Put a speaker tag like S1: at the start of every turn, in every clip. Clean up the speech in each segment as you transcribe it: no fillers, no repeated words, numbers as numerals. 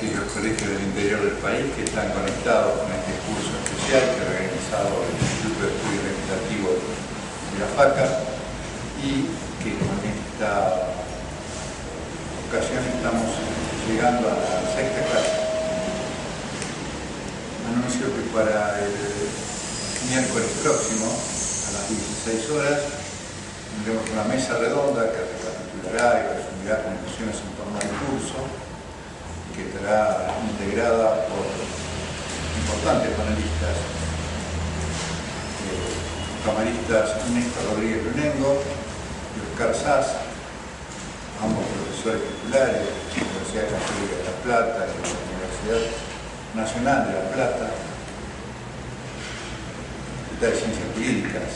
S1: aquellos colegios del interior del país que están conectados con este curso especial que ha organizado el Instituto de Estudios Legislativos de la FACA y que con esta ocasión estamos llegando a la sexta clase. Anuncio que para el miércoles próximo a las 16 horas tendremos una mesa redonda que recapitulará y resumirá conclusiones en torno al curso, que estará integrada por importantes panelistas, camaristas Néstor Rodríguez Lunengo y Oscar Sass, ambos profesores titulares de la Universidad Católica de La Plata y de la Universidad Nacional de La Plata, Facultad de Ciencias Jurídicas,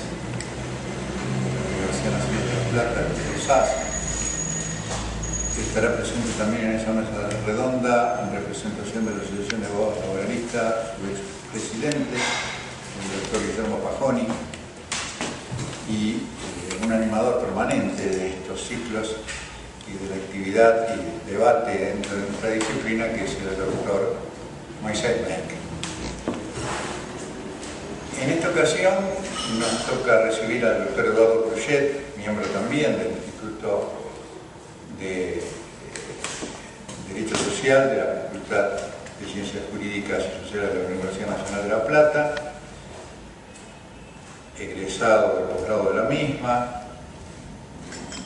S1: la Universidad Nacional de La Plata, el SAS. Estará presente también en esa mesa redonda en representación de la Asociación de Abogados Laboralistas, su expresidente, el doctor Guillermo Pajoni, y un animador permanente de estos ciclos y de la actividad y debate dentro de nuestra disciplina, que es el doctor Moisés Merck. En esta ocasión nos toca recibir al doctor Eduardo Cruyet, miembro también del Instituto de Derecho Social de la Facultad de Ciencias Jurídicas y Sociales de la Universidad Nacional de La Plata, egresado del posgrado de la misma,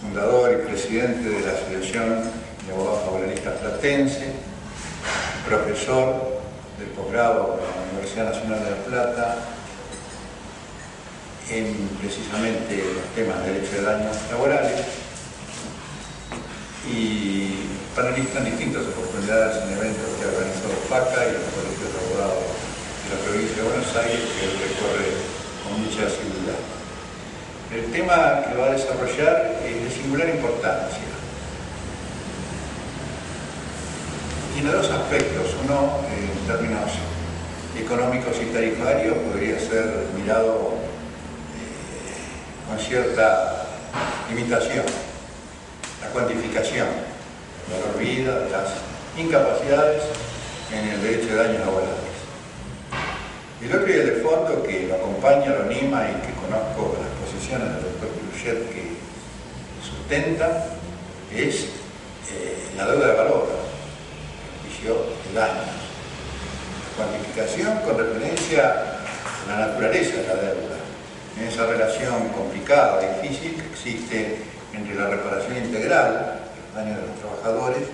S1: fundador y presidente de la Asociación de Abogados Laboralistas Platense, profesor del posgrado de la Universidad Nacional de La Plata en precisamente los temas de derecho de daños laborales, y panelista en distintas oportunidades en eventos que ha organizado FACA y los colegios de abogados de la provincia de Buenos Aires, que él recorre con mucha asiduidad. El tema que va a desarrollar es de singular importancia. Tiene dos aspectos. Uno, en términos económicos y tarifarios, podría ser mirado con cierta limitación: la cuantificación del valor vida, de las incapacidades en el derecho de daños laborales. El otro, y el de fondo, que lo acompaña, lo anima y que conozco las posiciones del doctor Cruyet que sustenta, es la deuda de valor, el juicio de daños. La cuantificación con referencia a la naturaleza de la deuda, en esa relación complicada, difícil, que existe entre la reparación integral de los daños de los trabajadores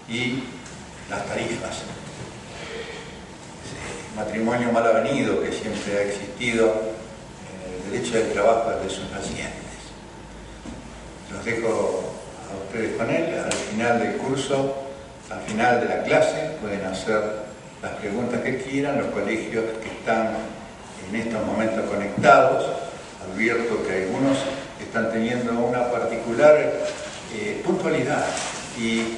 S1: y las tarifas. Ese matrimonio mal avenido que siempre ha existido en el derecho del trabajo de sus nacientes. Los dejo a ustedes con él. Al final del curso, al final de la clase, pueden hacer las preguntas que quieran. Los colegios que están en estos momentos conectados, advierto que algunos están teniendo una particular puntualidad y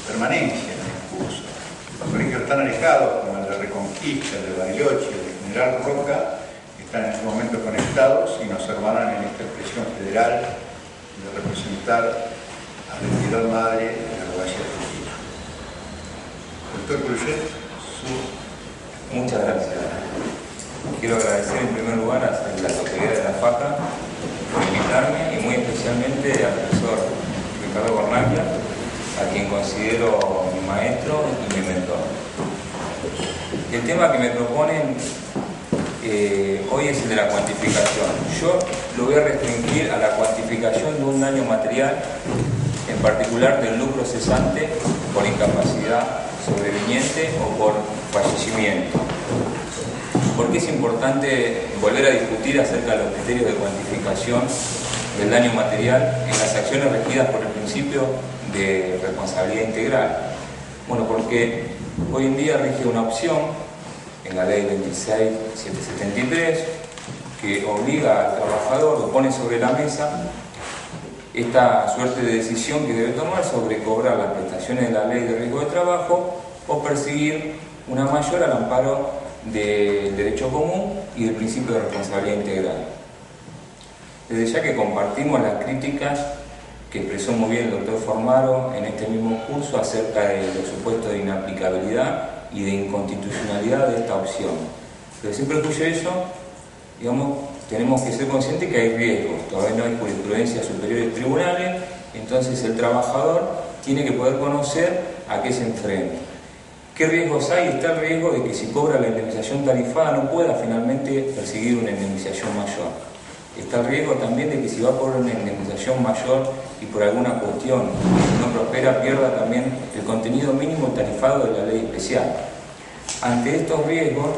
S1: permanencia en el curso. Los colegios están alejados, como el de Reconquista, el de Bariloche, el de General Roca, están en este momento conectados y nos hermanan en esta expresión federal de representar a la entidad madre de la abogacía argentina. Doctor Cruyet,
S2: Muchas gracias. Quiero agradecer en primer lugar a las autoridades de la FACA por invitarme, y muy especialmente al profesor Ricardo Cornaglia, a quien considero mi maestro y mi mentor. El tema que me proponen hoy es el de la cuantificación. Yo lo voy a restringir a la cuantificación de un daño material, en particular del lucro cesante por incapacidad sobreviniente o por fallecimiento. ¿Por qué es importante volver a discutir acerca de los criterios de cuantificación del daño material en las acciones regidas por el principio de responsabilidad integral? Bueno, porque hoy en día rige una opción en la ley 26.773 que obliga al trabajador, lo pone sobre la mesa, esta suerte de decisión que debe tomar sobre cobrar las prestaciones de la ley de riesgo de trabajo o perseguir una mayor al amparo del derecho común y del principio de responsabilidad integral. Desde ya que compartimos las críticas que expresó muy bien el doctor Formaro en este mismo curso acerca de los supuestos de inaplicabilidad y de inconstitucionalidad de esta opción. Pero siempre escuché eso, digamos, tenemos que ser conscientes que hay riesgos, todavía no hay jurisprudencia superior de tribunales, entonces el trabajador tiene que poder conocer a qué se enfrenta. ¿Qué riesgos hay? Está el riesgo de que si cobra la indemnización tarifada no pueda finalmente perseguir una indemnización mayor. Está el riesgo también de que si va a cobrar una indemnización mayor y por alguna cuestión no prospera, pierda también el contenido mínimo tarifado de la ley especial. Ante estos riesgos,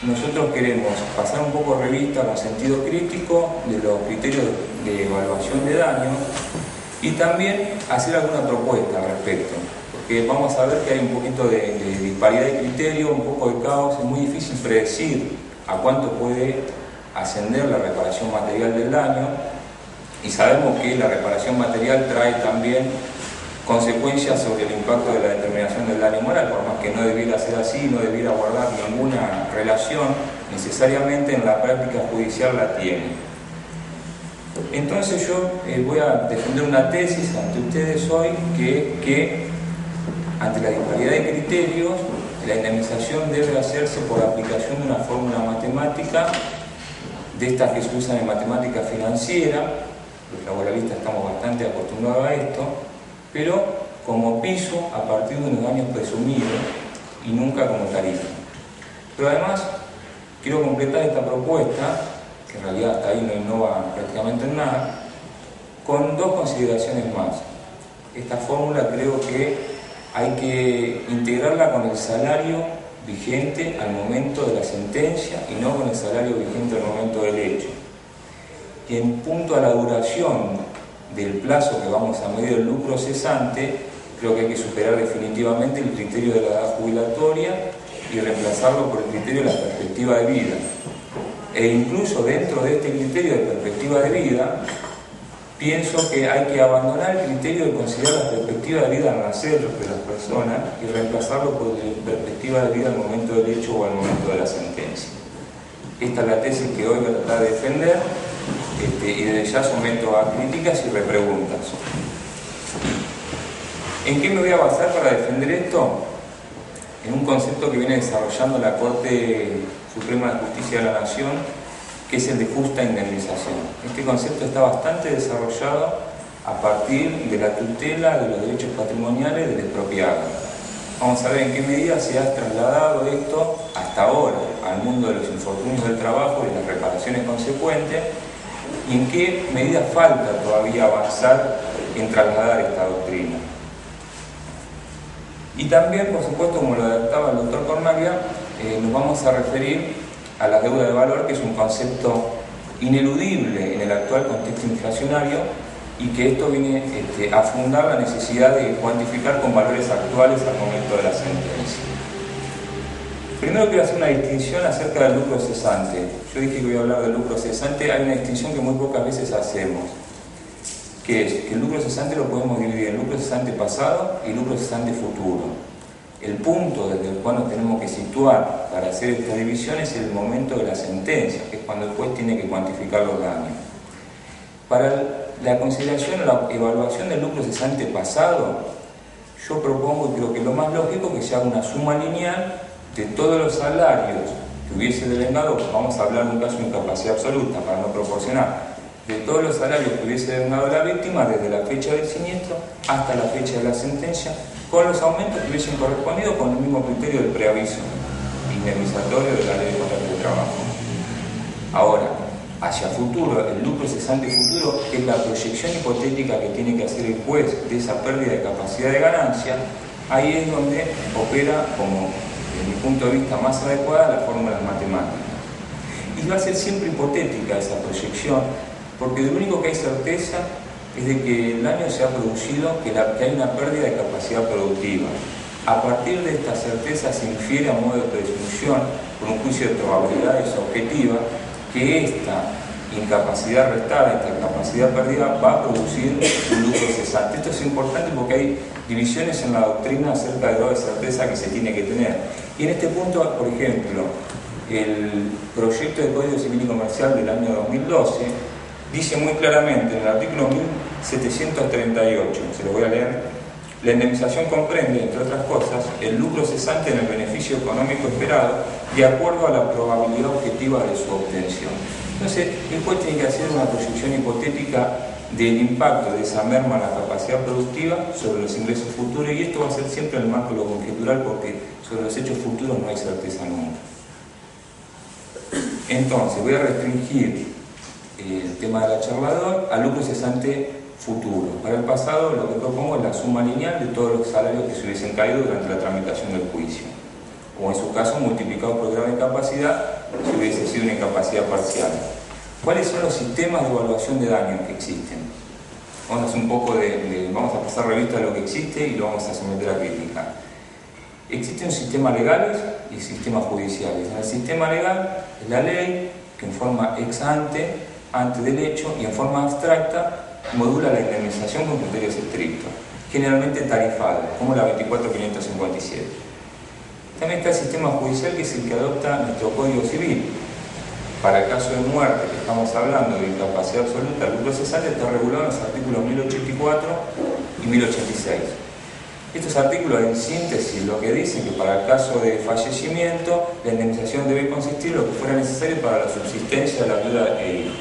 S2: nosotros queremos pasar un poco revista con sentido crítico de los criterios de evaluación de daño y también hacer alguna propuesta al respecto, porque vamos a ver que hay un poquito de disparidad de criterio, un poco de caos, es muy difícil predecir a cuánto puede ascender la reparación material del daño y sabemos que la reparación material trae también consecuencias sobre el impacto de la determinación del daño moral, por más que no debiera ser así, no debiera guardar ninguna relación, necesariamente en la práctica judicial la tiene. Entonces yo voy a defender una tesis ante ustedes hoy que ante la disparidad de criterios, la indemnización debe hacerse por aplicación de una fórmula matemática de estas que se usan en matemática financiera. Los laboralistas estamos bastante acostumbrados a esto, pero como piso a partir de unos daños presumidos y nunca como tarifa. Pero además quiero completar esta propuesta, que en realidad hasta ahí no innova prácticamente en nada, con dos consideraciones más. Esta fórmula creo que hay que integrarla con el salario vigente al momento de la sentencia y no con el salario vigente al momento del hecho. Y en punto a la duración del plazo que vamos a medir el lucro cesante, creo que hay que superar definitivamente el criterio de la edad jubilatoria y reemplazarlo por el criterio de la perspectiva de vida. E incluso dentro de este criterio de perspectiva de vida, pienso que hay que abandonar el criterio de considerar la perspectiva de vida al nacer de las personas y reemplazarlo por la perspectiva de vida al momento del hecho o al momento de la sentencia. Esta es la tesis que hoy voy a tratar de defender y desde ya someto a críticas y repreguntas. ¿En qué me voy a basar para defender esto? En un concepto que viene desarrollando la Corte Suprema de Justicia de la Nación, que es el de justa indemnización. Este concepto está bastante desarrollado a partir de la tutela de los derechos patrimoniales del expropiado. Vamos a ver en qué medida se ha trasladado esto hasta ahora al mundo de los infortunios del trabajo y las reparaciones consecuentes, y en qué medida falta todavía avanzar en trasladar esta doctrina. Y también, por supuesto, como lo adaptaba el doctor Cornaglia, nos vamos a referir a la deuda de valor, que es un concepto ineludible en el actual contexto inflacionario y que esto viene a fundar la necesidad de cuantificar con valores actuales al momento de la sentencia. Primero quiero hacer una distinción acerca del lucro cesante. Yo dije que voy a hablar del lucro cesante. Hay una distinción que muy pocas veces hacemos, que es que el lucro cesante lo podemos dividir en lucro cesante pasado y lucro cesante futuro. El punto desde el cual nos tenemos que situar para hacer esta división es el momento de la sentencia, que es cuando el juez tiene que cuantificar los daños. Para la consideración o la evaluación del lucro cesante pasado, yo propongo y creo que lo más lógico es que se haga una suma lineal de todos los salarios que hubiese devengado, vamos a hablar de un caso de incapacidad absoluta para no proporcionar, de todos los salarios que hubiese devengado la víctima desde la fecha del siniestro hasta la fecha de la sentencia, con los aumentos que hubiesen correspondido con el mismo criterio del preaviso indemnizatorio de la ley de contratos de trabajo. Ahora, hacia futuro, el lucro cesante futuro es la proyección hipotética que tiene que hacer el juez de esa pérdida de capacidad de ganancia. Ahí es donde opera, como desde mi punto de vista más adecuada, las fórmulas matemáticas. Y va a ser siempre hipotética esa proyección, porque lo único que hay certeza es de que el daño se ha producido, que hay una pérdida de capacidad productiva. A partir de esta certeza se infiere a modo de presunción, por un juicio de probabilidades objetiva, que esta incapacidad restada, esta capacidad perdida, va a producir un lucro cesante. Esto es importante porque hay divisiones en la doctrina acerca del grado de certeza que se tiene que tener. Y en este punto, por ejemplo, el proyecto de Código Civil y Comercial del año 2012 dice muy claramente en el artículo 738. Se lo voy a leer. La indemnización comprende, entre otras cosas, el lucro cesante en el beneficio económico esperado de acuerdo a la probabilidad objetiva de su obtención. Entonces, el juez tiene que hacer una proyección hipotética del impacto de esa merma en la capacidad productiva sobre los ingresos futuros, y esto va a ser siempre en el marco de lo conjetural, porque sobre los hechos futuros no hay certeza nunca. Entonces, voy a restringir el tema del charlador al lucro cesante futuro. Para el pasado, lo que propongo es la suma lineal de todos los salarios que se hubiesen caído durante la tramitación del juicio, o en su caso multiplicado por grado de incapacidad si hubiese sido una incapacidad parcial. ¿Cuáles son los sistemas de evaluación de daños que existen? Vamos a hacer un poco vamos a pasar revista a lo que existe y lo vamos a someter a crítica. Existen sistemas legales y sistemas judiciales. En el sistema legal es la ley que en forma ex ante, antes del hecho, y en forma abstracta modula la indemnización con criterios estrictos, generalmente tarifados, como la 24557. También está el sistema judicial, que es el que adopta nuestro Código Civil. Para el caso de muerte, que estamos hablando de incapacidad absoluta, el lucro cesante está regulado en los artículos 1084 y 1086. Estos artículos, en síntesis, lo que dicen que para el caso de fallecimiento, la indemnización debe consistir en lo que fuera necesario para la subsistencia de la viuda e hijo.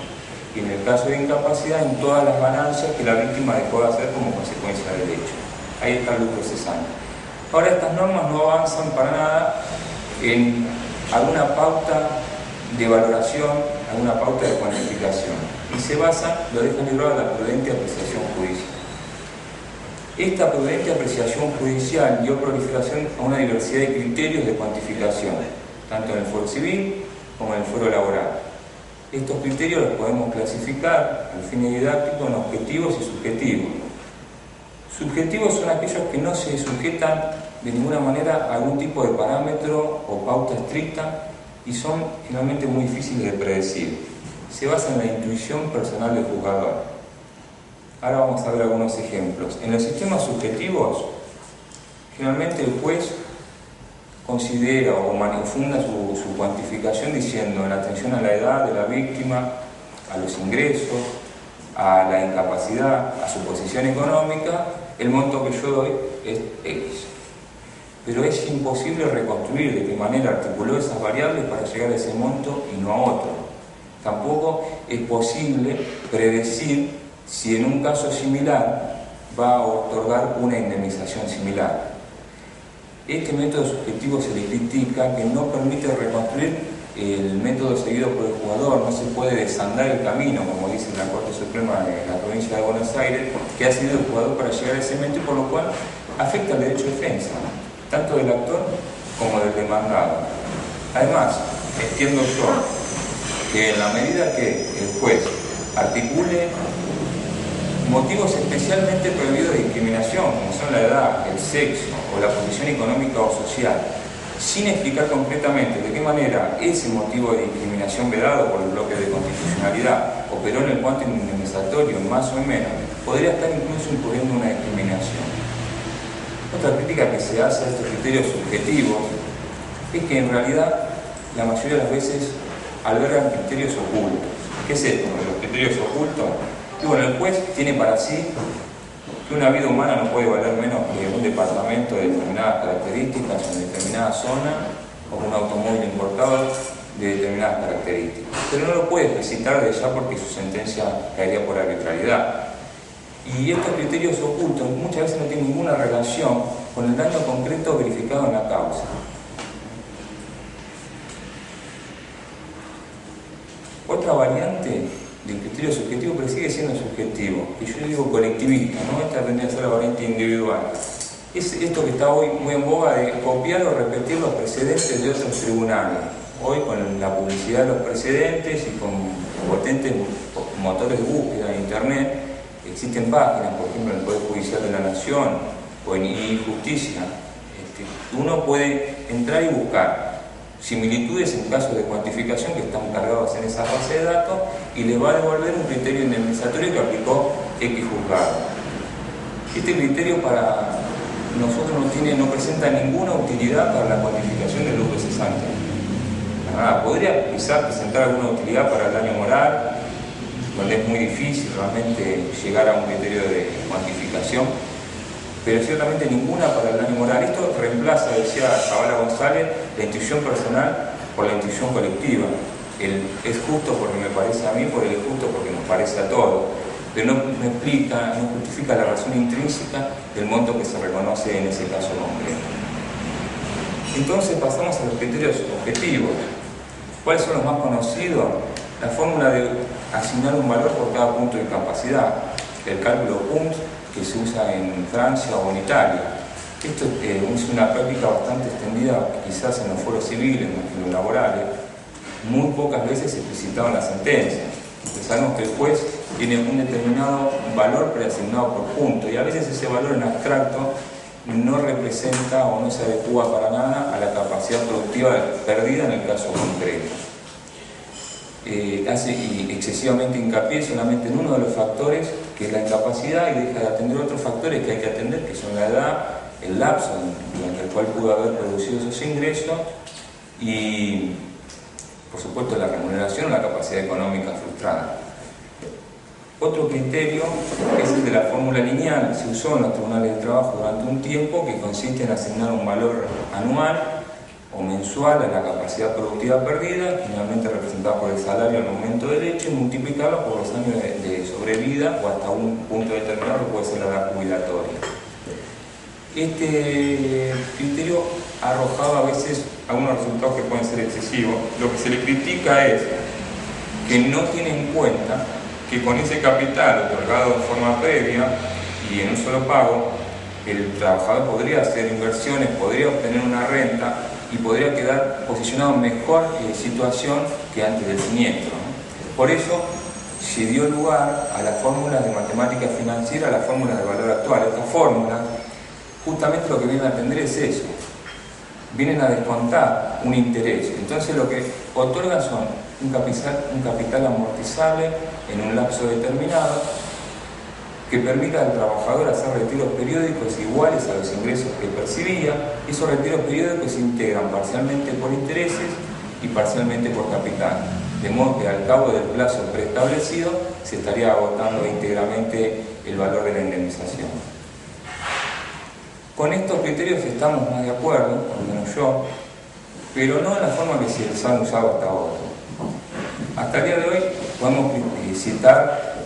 S2: Y en el caso de incapacidad, en todas las ganancias que la víctima dejó de hacer como consecuencia del hecho. Ahí está el lucro cesante. Ahora, estas normas no avanzan para nada en alguna pauta de valoración, alguna pauta de cuantificación, y se basan, lo dejan librado a la prudente apreciación judicial. Esta prudente apreciación judicial dio proliferación a una diversidad de criterios de cuantificación, tanto en el foro civil como en el foro laboral. Estos criterios los podemos clasificar, al fin didáctico, en objetivos y subjetivos. Subjetivos son aquellos que no se sujetan de ninguna manera a algún tipo de parámetro o pauta estricta y son finalmente muy difíciles de predecir. Se basan en la intuición personal del juzgador. Ahora vamos a ver algunos ejemplos. En los sistemas subjetivos, generalmente el juez considera o funda su cuantificación diciendo, en atención a la edad de la víctima, a los ingresos, a la incapacidad, a su posición económica, el monto que yo doy es X. Pero es imposible reconstruir de qué manera articuló esas variables para llegar a ese monto y no a otro. Tampoco es posible predecir si en un caso similar va a otorgar una indemnización similar. Este método subjetivo se le critica que no permite reconstruir el método seguido por el jugador, no se puede desandar el camino, como dice la Corte Suprema de la provincia de Buenos Aires, que ha seguido el jugador para llegar a ese momento, y por lo cual afecta el derecho de defensa, tanto del actor como del demandado. Además, entiendo yo que en la medida que el juez articule motivos especialmente prohibidos de discriminación, como son la edad, el sexo o la posición económica o social, sin explicar concretamente de qué manera ese motivo de discriminación vedado por el bloque de constitucionalidad operó en el cuanto indemnizatorio, más o menos, podría estar incluso incurriendo una discriminación. Otra crítica que se hace a estos criterios subjetivos es que en realidad la mayoría de las veces albergan criterios ocultos. ¿Qué es esto? Los criterios ocultos. Y bueno, el juez tiene para sí que una vida humana no puede valer menos que un departamento de determinadas características en determinada zona, o un automóvil importado de determinadas características. Pero no lo puede explicitar de ya porque su sentencia caería por arbitrariedad. Y estos criterios ocultos muchas veces no tienen ninguna relación con el daño concreto verificado en la causa. Otra variante del criterio subjetivo, pero sigue siendo subjetivo, que yo digo colectivista, ¿no? Esta tendría que ser la variante individual. Es esto que está hoy muy en boga de copiar o repetir los precedentes de otros tribunales. Hoy, con la publicidad de los precedentes y con potentes motores de búsqueda en internet, existen páginas, por ejemplo en el Poder Judicial de la Nación o en e-Justicia. Uno puede entrar y buscar similitudes en casos de cuantificación que están cargados en esa base de datos y les va a devolver un criterio indemnizatorio que aplicó X juzgado. Este criterio para nosotros no presenta ninguna utilidad para la cuantificación del lucro cesante. Nada, podría quizás presentar alguna utilidad para el daño moral, donde es muy difícil realmente llegar a un criterio de cuantificación, pero ciertamente ninguna para el daño moral. Esto reemplaza, decía Zavala González, la intuición personal por la intuición colectiva. El es justo porque me parece a mí, por el es justo porque nos parece a todos, pero no explica, no justifica la razón intrínseca del monto que se reconoce en ese caso concreto. Entonces pasamos a los criterios objetivos. ¿Cuáles son los más conocidos? La fórmula de asignar un valor por cada punto de capacidad, el cálculo PUNT, que se usa en Francia o en Italia. Esto es una práctica bastante extendida quizás en los foros civiles, en los laborales. Muy pocas veces explicitado en la sentencia. Sabemos que el juez tiene un determinado valor preasignado por punto y a veces ese valor en abstracto no representa o no se adecua para nada a la capacidad productiva perdida en el caso concreto. Hace excesivamente hincapié solamente en uno de los factores, que es la incapacidad, y deja de atender otros factores que hay que atender, que son la edad, el lapso durante el cual pudo haber producido esos ingresos y, por supuesto, la remuneración o la capacidad económica frustrada. Otro criterio es el de la fórmula lineal. Se usó en los tribunales de trabajo durante un tiempo, que consiste en asignar un valor anual o mensual a la capacidad productiva perdida, generalmente representada por el salario al momento del hecho, y multiplicarlo por los años de sobrevida o hasta un punto determinado que puede ser la edad jubilatoria. Este criterio ha arrojado a veces algunos resultados que pueden ser excesivos. Lo que se le critica es que no tiene en cuenta que con ese capital otorgado de forma previa y en un solo pago, el trabajador podría hacer inversiones, podría obtener una renta y podría quedar posicionado en mejor situación que antes del siniestro, ¿no? Por eso se dio lugar a las fórmulas de matemática financiera, a las fórmulas de valor actual. Estas fórmulas justamente lo que vienen a atender es eso, vienen a descontar un interés. Entonces lo que otorgan son un capital amortizable en un lapso determinado que permita al trabajador hacer retiros periódicos iguales a los ingresos que percibía. Esos retiros periódicos se integran parcialmente por intereses y parcialmente por capital, de modo que al cabo del plazo preestablecido se estaría agotando íntegramente el valor de la indemnización. Con estos criterios estamos más de acuerdo, al menos yo, pero no en la forma que se han usado hasta ahora. Hasta el día de hoy podemos citar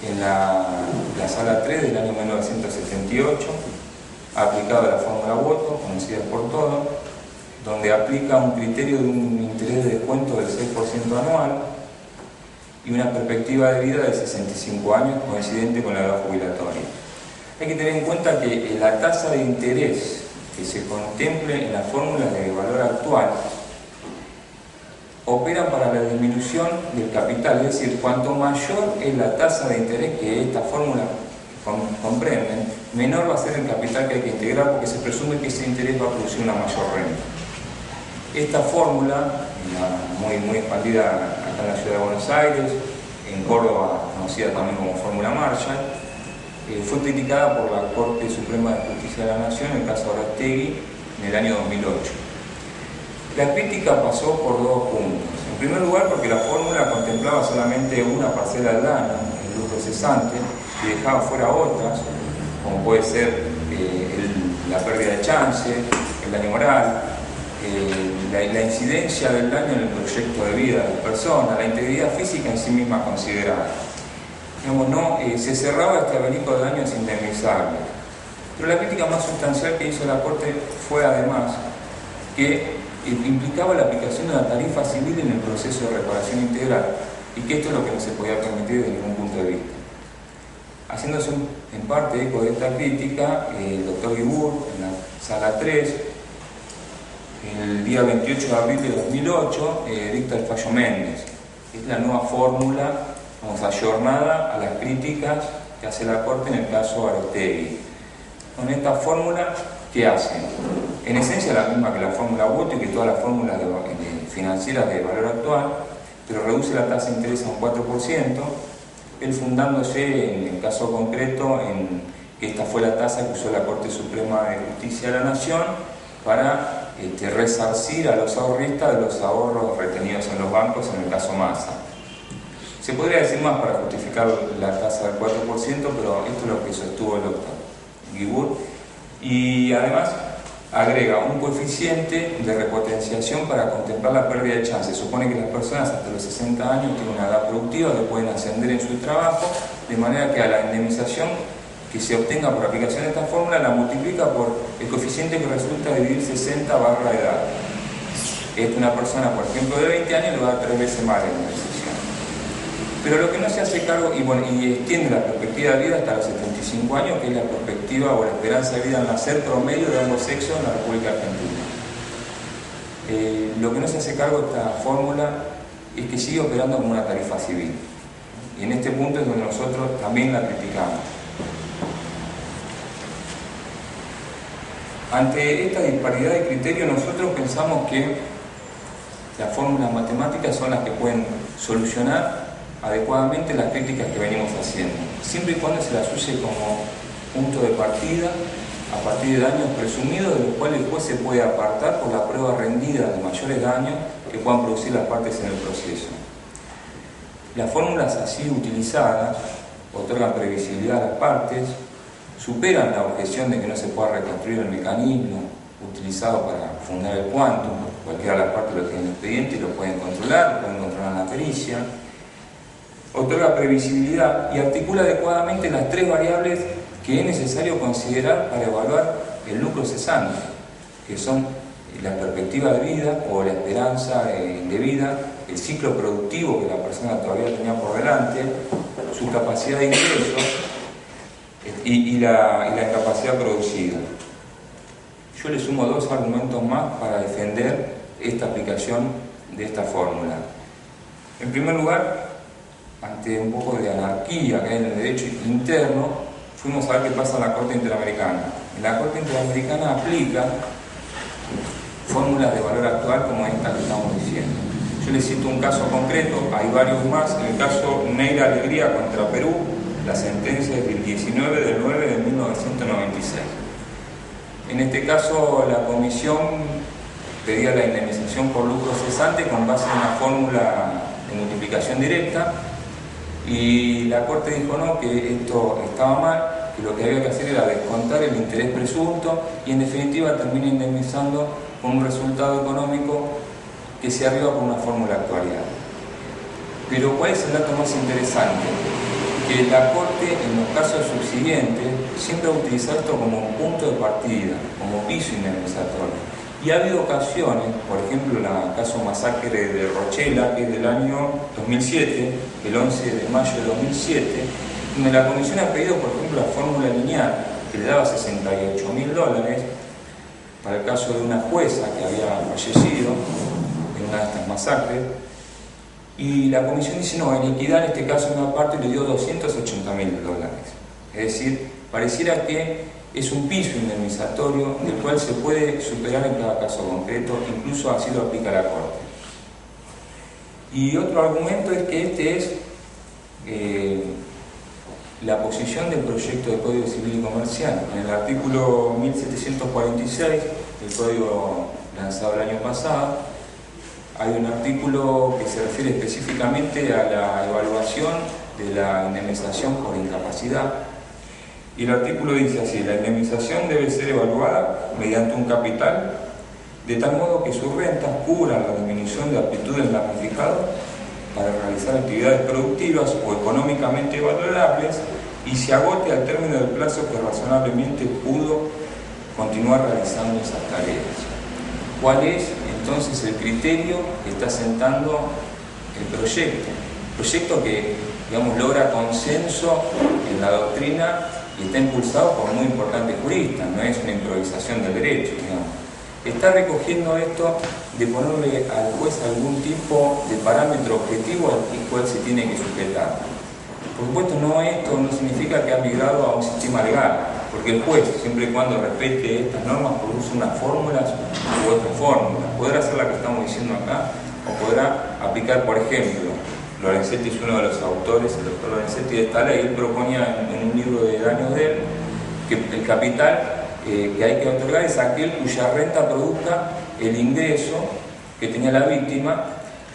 S2: en la sala 3 del año 1978, ha aplicado la fórmula Woto, conocida por todos, donde aplica un criterio de un interés de descuento del 6% anual y una perspectiva de vida de 65 años coincidente con la edad jubilatoria. Hay que tener en cuenta que la tasa de interés que se contemple en la fórmula de valor actual operan para la disminución del capital, es decir, cuanto mayor es la tasa de interés que esta fórmula comprende, menor va a ser el capital que hay que integrar, porque se presume que ese interés va a producir una mayor renta. Esta fórmula, muy expandida acá en la ciudad de Buenos Aires, en Córdoba conocida también como fórmula Marshall, fue criticada por la Corte Suprema de Justicia de la Nación en el caso Arestegui en el año 2008. La crítica pasó por dos puntos. En primer lugar, porque la fórmula contemplaba solamente una parcela del daño, el lucro cesante, y dejaba fuera otras, como puede ser la pérdida de chance, el daño moral, la incidencia del daño en el proyecto de vida de la persona, la integridad física en sí misma considerada. Digamos, se cerraba este abanico de daños indemnizables. Pero la crítica más sustancial que hizo la Corte fue además que implicaba la aplicación de una tarifa civil en el proceso de reparación integral, y que esto es lo que no se podía permitir desde ningún punto de vista. Haciéndose en parte eco de esta crítica, el doctor Guibur, en la sala 3, el día 28 de abril de 2008, dicta el fallo Méndez. Es la nueva fórmula, ayornada a las críticas que hace la Corte en el caso Arestegui. Con esta fórmula, ¿qué hace? En esencia la misma que la fórmula Woto y que todas las fórmulas financieras de valor actual, pero reduce la tasa de interés a un 4%, él fundándose en el caso concreto en que esta fue la tasa que usó la Corte Suprema de Justicia de la Nación para resarcir a los ahorristas de los ahorros retenidos en los bancos en el caso Massa. Se podría decir más para justificar la tasa del 4%, pero esto es lo que sostuvo el doctor Guibur. Y además agrega un coeficiente de repotenciación para contemplar la pérdida de chance. Supone que las personas hasta los 60 años tienen una edad productiva que pueden ascender en su trabajo, de manera que a la indemnización que se obtenga por aplicación de esta fórmula la multiplica por el coeficiente que resulta dividir 60 barra edad. Una persona, por ejemplo, de 20 años le va a dar 3 veces más la indemnización. Pero lo que no se hace cargo, y extiende la perspectiva de vida hasta los 75 años, que es la perspectiva o la esperanza de vida al nacer promedio de ambos sexos en la República Argentina. Lo que no se hace cargo de esta fórmula es que sigue operando como una tarifa civil. Y en este punto es donde nosotros también la criticamos. Ante esta disparidad de criterios, nosotros pensamos que las fórmulas matemáticas son las que pueden solucionar adecuadamente las críticas que venimos haciendo, siempre y cuando se las use como punto de partida a partir de daños presumidos de los cuales el juez se puede apartar por la prueba rendida de mayores daños que puedan producir las partes en el proceso. Las fórmulas así utilizadas otorgan previsibilidad a las partes, superan la objeción de que no se pueda reconstruir el mecanismo utilizado para fundar el quantum, cualquiera de las partes lo tiene en el expediente y lo pueden controlar en la pericia. Otorga previsibilidad y articula adecuadamente las 3 variables que es necesario considerar para evaluar el lucro cesante, que son la perspectiva de vida o la esperanza de vida, el ciclo productivo que la persona todavía tenía por delante, su capacidad de ingreso y la capacidad producida. Yo le sumo 2 argumentos más para defender esta aplicación de esta fórmula. En primer lugar, ante un poco de anarquía que hay en el derecho interno, fuimos a ver qué pasa en la Corte Interamericana. La Corte Interamericana aplica fórmulas de valor actual como esta que estamos diciendo. Yo les cito un caso concreto, hay varios más. En el caso Neira Alegría contra Perú, la sentencia es del 19 de 9 de 1996. En este caso, la comisión pedía la indemnización por lucro cesante con base en una fórmula de multiplicación directa. Y la Corte dijo no, que esto estaba mal, que lo que había que hacer era descontar el interés presunto y en definitiva termina indemnizando con un resultado económico que se arriba con una fórmula actuarial. Pero ¿cuál es el dato más interesante? Que la Corte en los casos subsiguientes siempre ha utilizado esto como punto de partida, como piso indemnizatorio. Y ha habido ocasiones, por ejemplo el caso masacre de Rochela, que es del año 2007, el 11 de mayo de 2007, donde la comisión ha pedido, por ejemplo, la fórmula lineal, que le daba $68.000, para el caso de una jueza que había fallecido en una de estas masacres, y la comisión dice no, en equidad en este caso en una parte le dio $280.000. Es decir, pareciera que es un piso indemnizatorio del cual se puede superar en cada caso concreto, incluso así lo aplica la Corte. Y otro argumento es que este es la posición del proyecto de Código Civil y Comercial. En el artículo 1746 del Código lanzado el año pasado, hay un artículo que se refiere específicamente a la evaluación de la indemnización por incapacidad. Y el artículo dice así: la indemnización debe ser evaluada mediante un capital de tal modo que sus rentas cubran la disminución de aptitud del damnificado para realizar actividades productivas o económicamente valorables y se agote al término del plazo que razonablemente pudo continuar realizando esas tareas. ¿Cuál es entonces el criterio que está sentando el proyecto? Proyecto que, digamos, logra consenso en la doctrina y está impulsado por muy importantes juristas, no es una improvisación del derecho, digamos. Está recogiendo esto de ponerle al juez algún tipo de parámetro objetivo al cual se tiene que sujetar. Por supuesto, esto no significa que ha migrado a un sistema legal, porque el juez, siempre y cuando respete estas normas, produce unas fórmulas u otras fórmulas. Podrá hacer la que estamos diciendo acá, o podrá aplicar, por ejemplo, Lorenzetti es uno de los autores, el doctor Lorenzetti, de esta ley. Él proponía en un libro de daños de él que el capital que hay que otorgar es aquel cuya renta produzca el ingreso que tenía la víctima,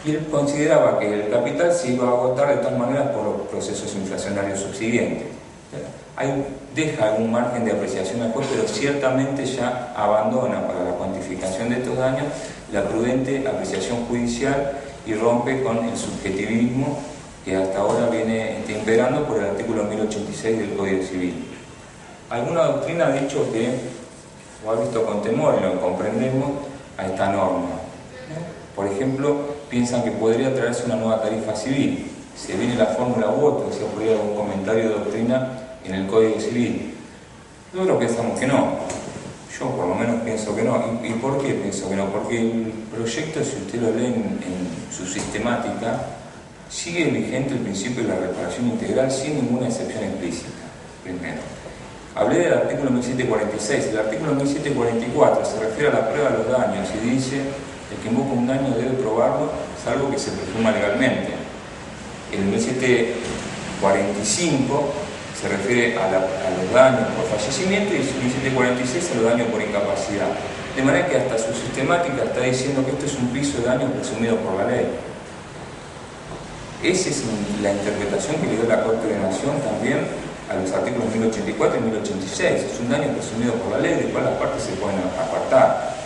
S2: Y él consideraba que el capital se iba a agotar de todas maneras por los procesos inflacionarios subsiguientes. Deja algún margen de apreciación al juez, pero ciertamente ya abandona para la cuantificación de estos daños la prudente apreciación judicial y rompe con el subjetivismo que hasta ahora viene imperando por el artículo 1086 del Código Civil. Alguna doctrina ha dicho que, o ha visto con temor, y lo comprendemos, a esta norma. Por ejemplo, piensan que podría traerse una nueva tarifa civil. Se viene la fórmula u otro, si ocurriera algún comentario de doctrina en el Código Civil. Nosotros pensamos que no. Yo por lo menos pienso que no. ¿Y por qué pienso que no? Porque el proyecto, si usted lo lee en su sistemática, sigue vigente el principio de la reparación integral sin ninguna excepción explícita. Primero. Hablé del artículo 1746. El artículo 1744 se refiere a la prueba de los daños y dice: el que invoca un daño debe probarlo, salvo que se presuma legalmente. El 1745 se refiere a los daños por fallecimiento y el 1746 a los daños por incapacidad. De manera que hasta su sistemática está diciendo que esto es un piso de daños presumido por la ley. Esa es la interpretación que le dio la Corte de Nación también a los artículos 1084 y 1086. Es un daño presumido por la ley, del cual las partes se pueden apartar.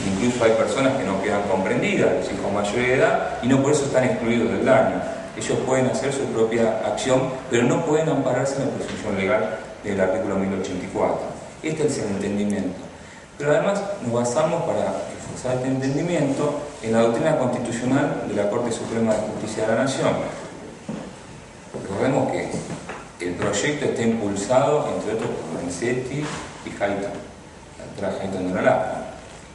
S2: Incluso hay personas que no quedan comprendidas, los hijos mayores de edad, y no por eso están excluidos del daño. Ellos pueden hacer su propia acción, pero no pueden ampararse en la presunción legal del artículo 1084. Este es el entendimiento. Pero además nos basamos para reforzar este entendimiento en la doctrina constitucional de la Corte Suprema de Justicia de la Nación. Recordemos que el proyecto está impulsado, entre otros, por Renzetti y Hayton, la doctora Hayton de Nolasco.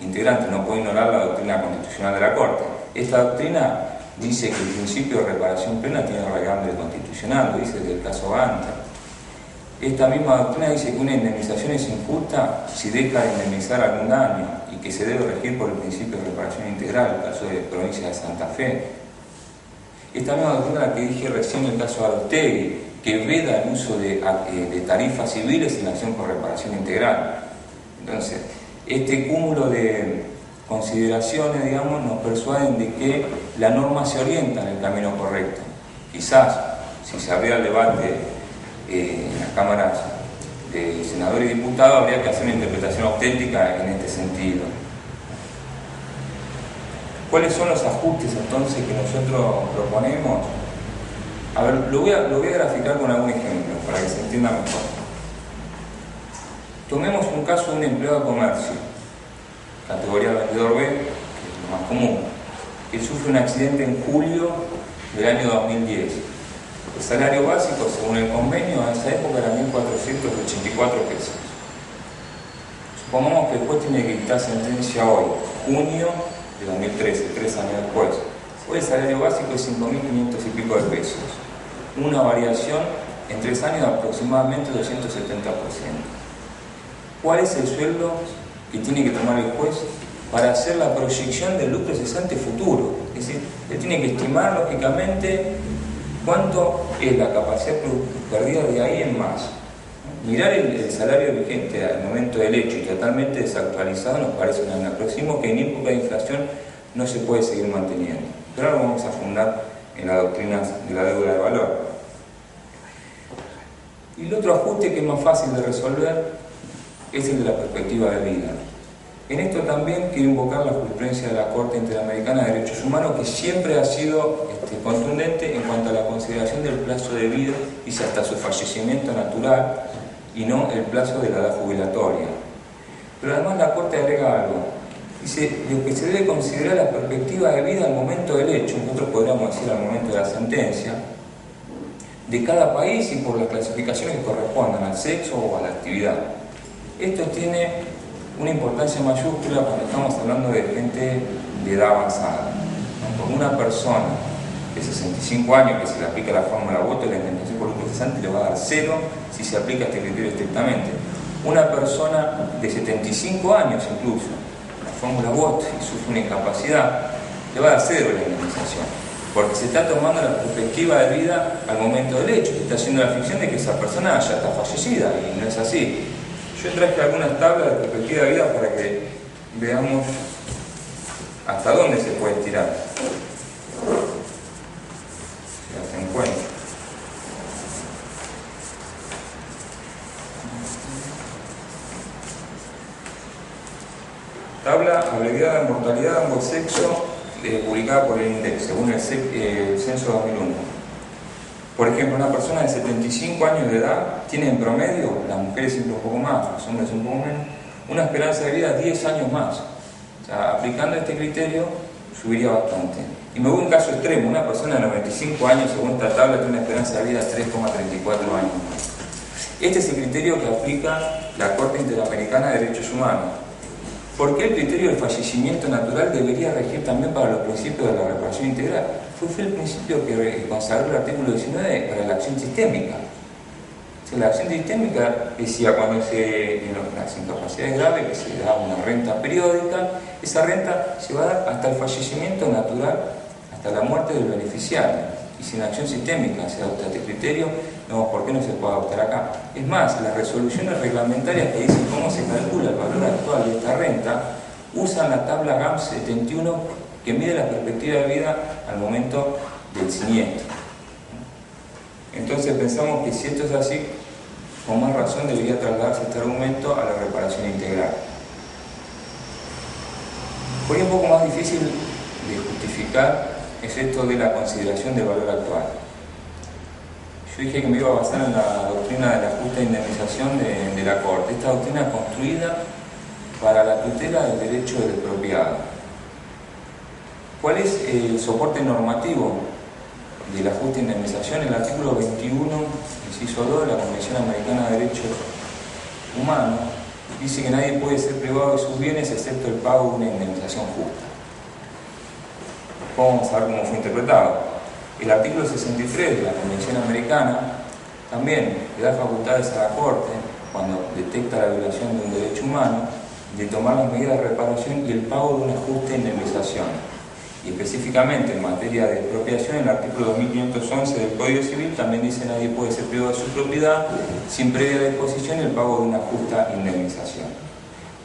S2: Integrante no puede ignorar la doctrina constitucional de la Corte. Esta doctrina dice que el principio de reparación plena tiene raigambre constitucional, lo dice desde el caso Ganta. Esta misma doctrina dice que una indemnización es injusta si deja de indemnizar algún daño y que se debe regir por el principio de reparación integral, el caso de provincia de Santa Fe. Esta misma doctrina, la que dije recién en el caso de Arostegui, que veda el uso de tarifas civiles en la acción por reparación integral. Entonces, este cúmulo de consideraciones, digamos, nos persuaden de que la norma se orienta en el camino correcto. Quizás, si se abriera el debate en las cámaras de senadores y diputados, habría que hacer una interpretación auténtica en este sentido. ¿Cuáles son los ajustes entonces que nosotros proponemos? A ver, lo voy a graficar con algún ejemplo para que se entienda mejor. Tomemos un caso de un empleado de comercio, categoría vendedor B, que es lo más común, que sufre un accidente en julio del año 2010. El salario básico, según el convenio, a esa época era 1.484 pesos. Supongamos que el juez tiene que dictar sentencia hoy, junio de 2013, 3 años después. Hoy el salario básico es 5.500 y pico de pesos. Una variación en 3 años de aproximadamente 270%. ¿Cuál es el sueldo que tiene que tomar el juez para hacer la proyección del lucro cesante futuro? Es decir, él tiene que estimar lógicamente cuánto es la capacidad perdida de ahí en más. Mirar el salario vigente al momento del hecho y totalmente desactualizado nos parece un anacronismo que en época de inflación no se puede seguir manteniendo. Pero ahora vamos a fundar en la doctrina de la deuda de valor. Y el otro ajuste que es más fácil de resolver es el de la perspectiva de vida. En esto también quiero invocar la jurisprudencia de la Corte Interamericana de Derechos Humanos, que siempre ha sido contundente en cuanto a la consideración del plazo de vida, dice hasta su fallecimiento natural, y no el plazo de la edad jubilatoria. Pero además la Corte agrega algo. Dice que se debe considerar la perspectiva de vida al momento del hecho, nosotros podríamos decir al momento de la sentencia, de cada país y por las clasificaciones que correspondan al sexo o a la actividad. Esto tiene una importancia mayúscula cuando estamos hablando de gente de edad avanzada, ¿no? Porque una persona de 65 años que se le aplica la fórmula voto, la indemnización por lucro cesante le va a dar 0 si se aplica este criterio estrictamente. Una persona de 75 años incluso, la fórmula voto y sufre una incapacidad, le va a dar 0 la indemnización, porque se está tomando la perspectiva de vida al momento del hecho, se está haciendo la ficción de que esa persona ya está fallecida y no es así. Yo traje algunas tablas de perspectiva de vida para que veamos hasta dónde se puede estirar. tabla abreviada de mortalidad de ambos sexos publicada por el INDEC, según el censo 2001. Por ejemplo, una persona de 75 años de edad tiene en promedio, las mujeres siempre un poco más, los hombres un poco menos, una esperanza de vida 10 años más. O sea, aplicando este criterio, subiría bastante. Y me voy a un caso extremo, una persona de 95 años, según esta tabla, tiene una esperanza de vida de 3,34 años más. Este es el criterio que aplica la Corte Interamericana de Derechos Humanos. ¿Por qué el criterio del fallecimiento natural debería regir también para los principios de la reparación integral? Fue el principio que consagró el artículo 19 para la acción sistémica. O sea, la acción sistémica decía cuando en las incapacidades graves que se da una renta periódica, esa renta se va a dar hasta el fallecimiento natural, hasta la muerte del beneficiario. Y si en acción sistémica se adopta este criterio, no, ¿por qué no se puede adoptar acá? Es más, las resoluciones reglamentarias que dicen cómo se calcula el valor actual de esta renta usan la tabla GAMS 71 que mide la perspectiva de vida al momento del siniestro. Entonces pensamos que si esto es así, con más razón debería trasladarse este argumento a la reparación integral. Por ahí un poco más difícil de justificar es esto de la consideración del valor actual. Yo dije que me iba a basar en la doctrina de la justa indemnización de la Corte. Esta doctrina es construida para la tutela del derecho del expropiado. ¿Cuál es el soporte normativo de la justa indemnización? El artículo 21, inciso 2 de la Convención Americana de Derechos Humanos dice que nadie puede ser privado de sus bienes excepto el pago de una indemnización justa. Vamos a ver cómo fue interpretado. El artículo 63 de la Convención Americana también le da facultades a la Corte, cuando detecta la violación de un derecho humano, de tomar las medidas de reparación y el pago de una justa indemnización. Y específicamente en materia de expropiación, el artículo 2511 del Código Civil también dice que nadie puede ser privado de su propiedad sin previa disposición y el pago de una justa indemnización.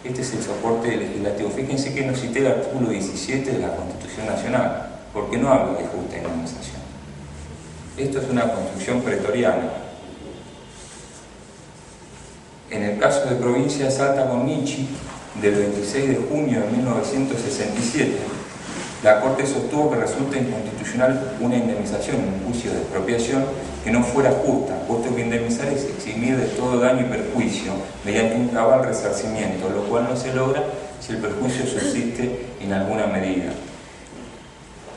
S2: Este es el soporte legislativo. Fíjense que no cité el artículo 17 de la Constitución Nacional, porque no habla de justa indemnización. Esto es una construcción pretoriana. En el caso de Provincia de Salta con Nichi, del 26 de junio de 1967, la Corte sostuvo que resulta inconstitucional una indemnización, un juicio de expropiación que no fuera justa, puesto que indemnizar es eximir de todo daño y perjuicio mediante un cabal resarcimiento, lo cual no se logra si el perjuicio subsiste en alguna medida.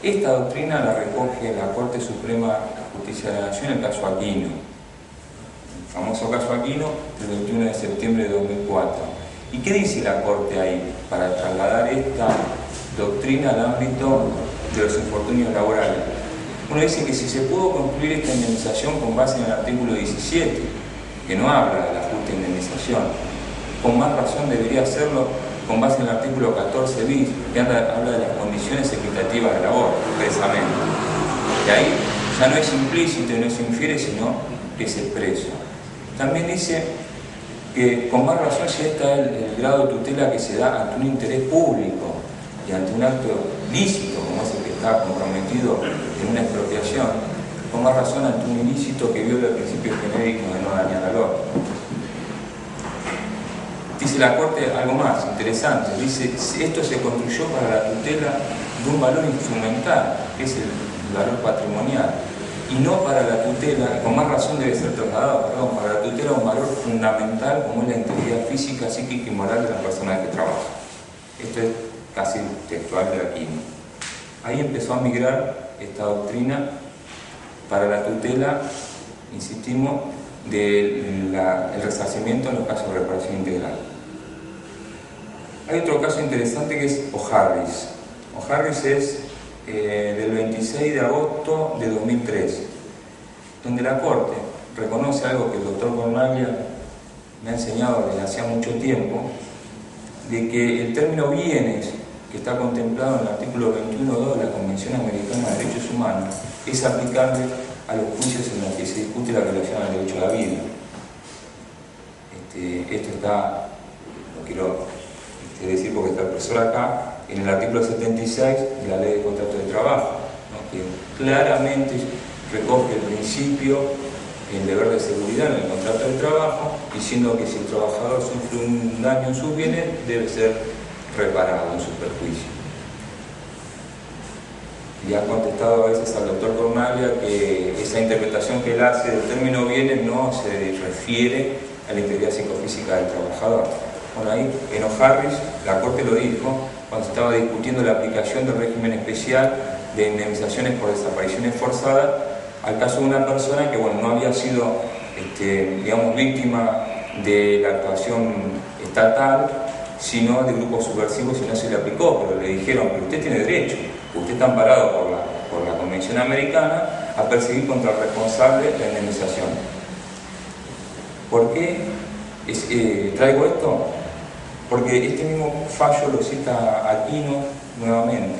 S2: Esta doctrina la recoge la Corte Suprema de Justicia de la Nación en el caso Aquino, el famoso caso Aquino del 21 de septiembre de 2004. ¿Y qué dice la Corte ahí para trasladar esta doctrina al ámbito de los infortunios laborales? Uno dice que si se pudo concluir esta indemnización con base en el artículo 17, que no habla de la justa indemnización, con más razón debería hacerlo con base en el artículo 14 bis, que habla de las condiciones equitativas de labor, expresamente. Y ahí ya no es implícito y no se infiere, sino que es expreso. También dice que con más razón si está el grado de tutela que se da ante un interés público y ante un acto lícito, como es el que está comprometido en una expropiación, con más razón ante un ilícito que viola el principio genérico de no dañar al otro. Dice la Corte algo más interesante, dice esto se construyó para la tutela de un valor instrumental, que es el valor patrimonial, y no para la tutela, con más razón debe ser trasladado, para la tutela un valor fundamental como es la integridad física, psíquica y moral de la persona que trabaja. Esto es casi textual de Aquino. Ahí empezó a migrar esta doctrina para la tutela, insistimos, del resarcimiento en los casos de reparación integral. Hay otro caso interesante que es O'Harris. O'Harris es del 26 de agosto de 2003, donde la Corte reconoce algo que el doctor Cornaglia me ha enseñado desde hacía mucho tiempo, de que el término bienes, que está contemplado en el artículo 21.2 de la Convención Americana de Derechos Humanos, es aplicable a los juicios en los que se discute la violación al derecho a la vida. Esto está, lo quiero decir porque está el profesor acá, en el artículo 76 de la Ley de Contrato de Trabajo, ¿no? Que claramente recoge el principio, el deber de seguridad en el contrato de trabajo, diciendo que si el trabajador sufre un daño en sus bienes, debe ser reparado en su perjuicio. Y ha contestado a veces al doctor Cornaglia que esa interpretación que él hace del término bienes no se refiere a la integridad psicofísica del trabajador. Bueno, ahí en O'Harris la Corte lo dijo cuando se estaba discutiendo la aplicación del régimen especial de indemnizaciones por desapariciones forzadas al caso de una persona que, bueno, no había sido, digamos, víctima de la actuación estatal, sino de grupos subversivos, y no se le aplicó, pero le dijeron que usted tiene derecho, usted está amparado por la Convención Americana a perseguir contra el responsable la indemnización. ¿Por qué traigo esto? Porque este mismo fallo lo cita Aquino nuevamente.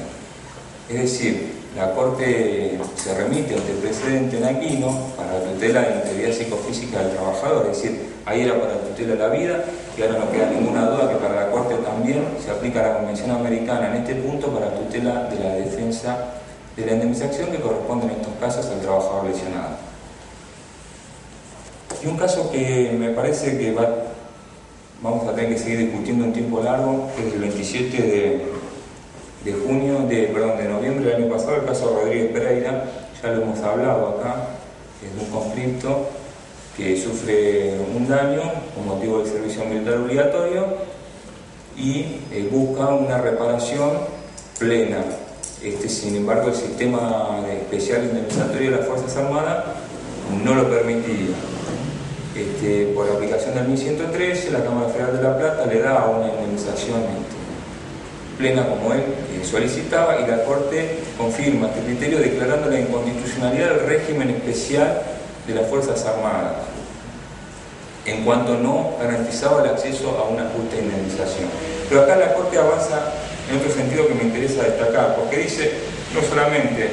S2: Es decir, la Corte se remite ante el precedente en Aquino para la tutela de la integridad psicofísica del trabajador, es decir, ahí era para la tutela de la vida, y ahora no queda ninguna duda que para la Corte también se aplica la Convención Americana en este punto para la tutela de la defensa de la indemnización que corresponde en estos casos al trabajador lesionado. Y un caso que me parece que vamos a tener que seguir discutiendo un tiempo largo, que es el 27 de noviembre del año pasado, el caso Rodríguez Pereira. Ya lo hemos hablado acá, es de un conflicto que sufre un daño con motivo del servicio militar obligatorio y busca una reparación plena. Sin embargo, el sistema especial indemnizatorio de las Fuerzas Armadas no lo permitía. Por aplicación del 1113, la Cámara Federal de La Plata le da una indemnización plena como él solicitaba, y la Corte confirma este criterio declarando la inconstitucionalidad del régimen especial de las Fuerzas Armadas, en cuanto no garantizaba el acceso a una justa indemnización. Pero acá la Corte avanza en otro sentido que me interesa destacar, porque dice no solamente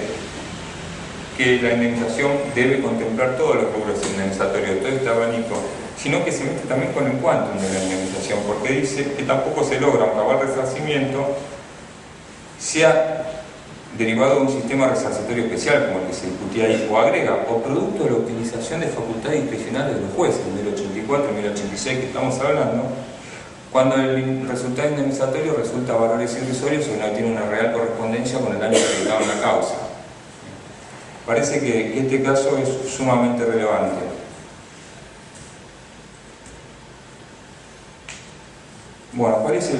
S2: que la indemnización debe contemplar todos los rubros indemnizatorios, todo este abanico, sino que se mete también con el quantum de la indemnización, porque dice que tampoco se logra un cabal resarcimiento sea derivado de un sistema resarcitorio especial, como el que se discutía ahí, o agrega, o producto de la utilización de facultades discrecionales de los jueces, en 1084 y 1086 que estamos hablando, cuando el resultado indemnizatorio resulta valores irrisorios o no tiene una real correspondencia con el daño causado en la causa. Parece que este caso es sumamente relevante. Bueno, ¿cuál es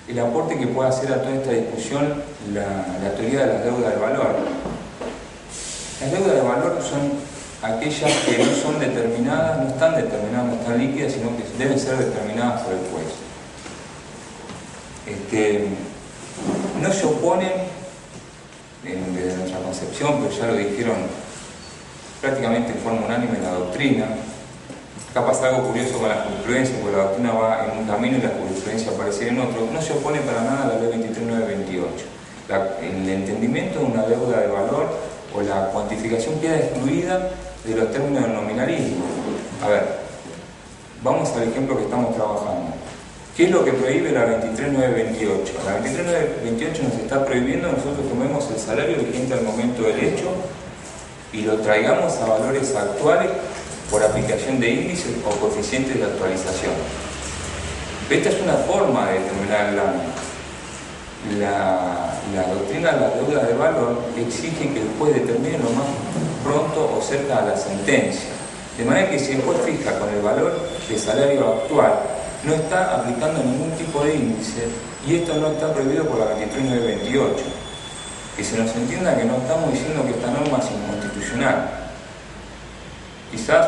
S2: el aporte que puede hacer a toda esta discusión la teoría de las deudas de valor? Las deudas de valor son aquellas que no son determinadas, no están determinadas, no están líquidas, sino que deben ser determinadas por el juez. No se oponen, desde nuestra concepción, pero ya lo dijeron prácticamente en forma unánime en la doctrina. Acá pasa algo curioso con la jurisprudencia, porque la doctrina va en un camino y la jurisprudencia aparece en otro. No se opone para nada a la ley 23928. El entendimiento de una deuda de valor o la cuantificación queda excluida de los términos del nominalismo. A ver, vamos al ejemplo que estamos trabajando. ¿Qué es lo que prohíbe la 23928? La 23928 nos está prohibiendo que nosotros tomemos el salario vigente al momento del hecho y lo traigamos a valores actuales por aplicación de índices o coeficientes de actualización. Esta es una forma de determinar el daño. La doctrina de la deuda de valor exige que el juez determine lo más pronto o cerca a la sentencia. De manera que si el juez fija con el valor de salario actual, no está aplicando ningún tipo de índice, y esto no está prohibido por la 23928. Que se nos entienda que no estamos diciendo que esta norma es inconstitucional. Quizás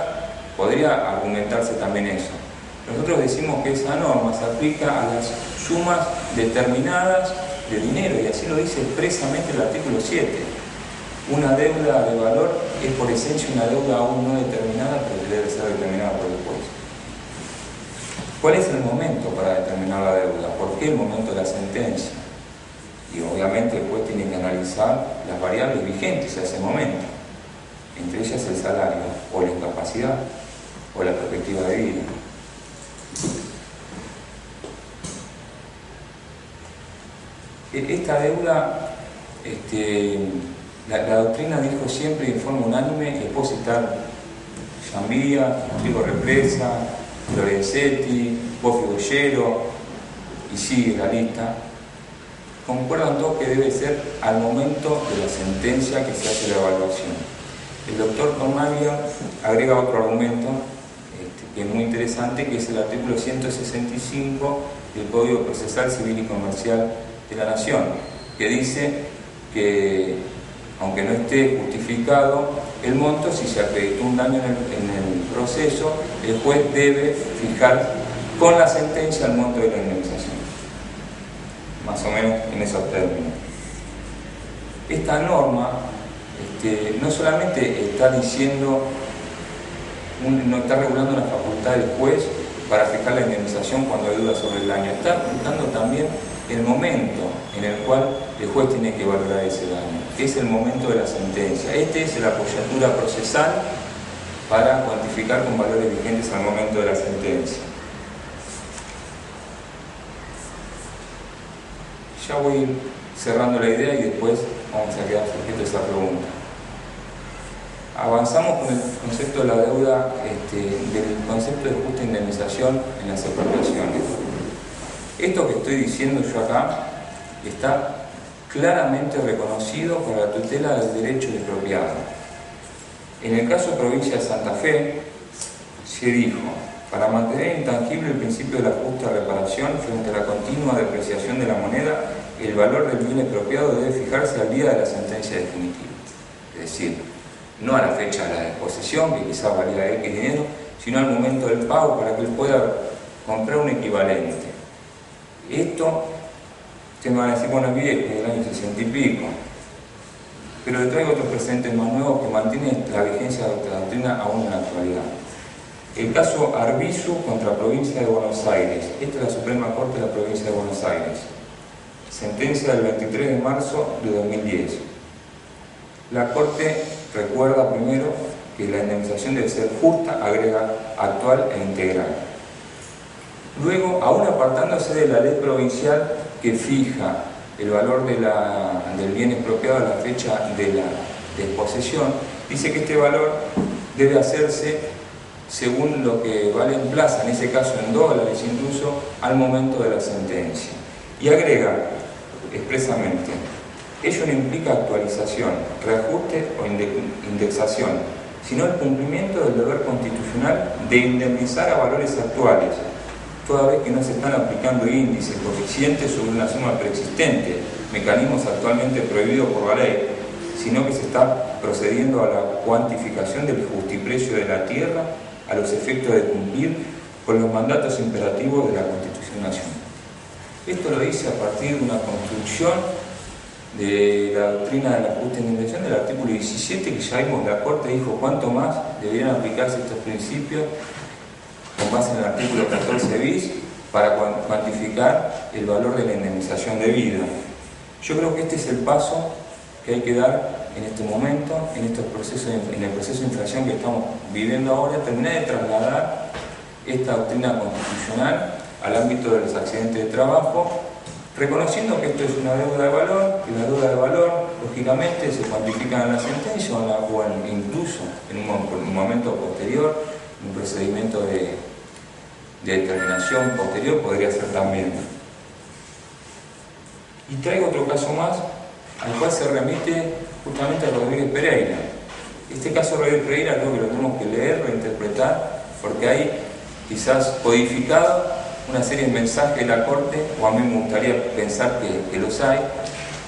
S2: podría argumentarse también eso. Nosotros decimos que esa norma se aplica a las sumas determinadas de dinero, y así lo dice expresamente el artículo 7. Una deuda de valor es por esencia una deuda aún no determinada, pero que debe ser determinada por el juez. ¿Cuál es el momento para determinar la deuda? ¿Por qué el momento de la sentencia? Y obviamente el juez tiene que analizar las variables vigentes a ese momento, entre ellas el salario, o la incapacidad, o la perspectiva de vida. Esta deuda, la doctrina dijo siempre de forma unánime, y puedo citar Jambía, Rigo Represa, Lorenzetti, Bofi Bollero, y sigue la lista, concuerdan todos que debe ser al momento de la sentencia que se hace la evaluación. El doctor Cornaglia agrega otro argumento que es muy interesante, que es el artículo 165 del Código Procesal Civil y Comercial de la Nación, que dice que, aunque no esté justificado el monto, si se acreditó un daño en el proceso, el juez debe fijar con la sentencia el monto de la indemnización. Más o menos en esos términos. Esta norma no solamente está diciendo, no está regulando la facultad del juez para fijar la indemnización cuando hay duda sobre el daño, está aplicando también el momento en el cual el juez tiene que valorar ese daño, que es el momento de la sentencia. Este es la apoyatura procesal para cuantificar con valores vigentes al momento de la sentencia. Ya voy cerrando la idea y después vamos a quedar sujetos a esa pregunta. Avanzamos con el concepto de la deuda, del concepto de justa indemnización en las expropiaciones. Esto que estoy diciendo yo acá está claramente reconocido para la tutela del derecho de expropiado. En el caso de Provincia de Santa Fe, se dijo: para mantener intangible el principio de la justa reparación frente a la continua depreciación de la moneda, el valor del bien expropiado debe fijarse al día de la sentencia definitiva. Es decir, no a la fecha de la disposición, que quizás valía X dinero, sino al momento del pago para que él pueda comprar un equivalente. Esto, usted me va a decir, bueno, es viejo, es del año 60 y pico, pero le traigo otros presentes más nuevos que mantienen la vigencia de esta doctrina aún en la actualidad. El caso Arbizu contra la Provincia de Buenos Aires. Esta es la Suprema Corte de la Provincia de Buenos Aires. Sentencia del 23 de marzo de 2010. La Corte recuerda primero que la indemnización debe ser justa, agrega actual e integral. Luego, aún apartándose de la ley provincial que fija el valor del bien expropiado a la fecha de la disposición, dice que este valor debe hacerse según lo que vale en plaza, en ese caso en dólares incluso, al momento de la sentencia. Y agrega expresamente: ello no implica actualización, reajuste o indexación, sino el cumplimiento del deber constitucional de indemnizar a valores actuales, toda vez que no se están aplicando índices, coeficientes sobre una suma preexistente, mecanismos actualmente prohibidos por la ley, sino que se está procediendo a la cuantificación del justiprecio de la tierra a los efectos de cumplir con los mandatos imperativos de la Constitución Nacional. Esto lo dice a partir de una construcción de la doctrina de la justa indemnización del artículo 17, que ya vimos, la Corte dijo cuánto más deberían aplicarse estos principios con base en el artículo 14 bis para cuantificar el valor de la indemnización debida. Yo creo que este es el paso que hay que dar en este momento, en el proceso de inflación que estamos viviendo ahora, terminar de trasladar esta doctrina constitucional al ámbito de los accidentes de trabajo, reconociendo que esto es una deuda de valor, y la deuda de valor, lógicamente, se cuantifica en la sentencia o incluso en un momento posterior, un procedimiento de determinación posterior podría ser también. Y traigo otro caso más, al cual se remite justamente a Rodríguez Pereira. Este caso de Rodríguez Pereira creo que lo tenemos que leer, reinterpretar, porque hay quizás codificado una serie de mensajes de la Corte, o a mí me gustaría pensar que los hay,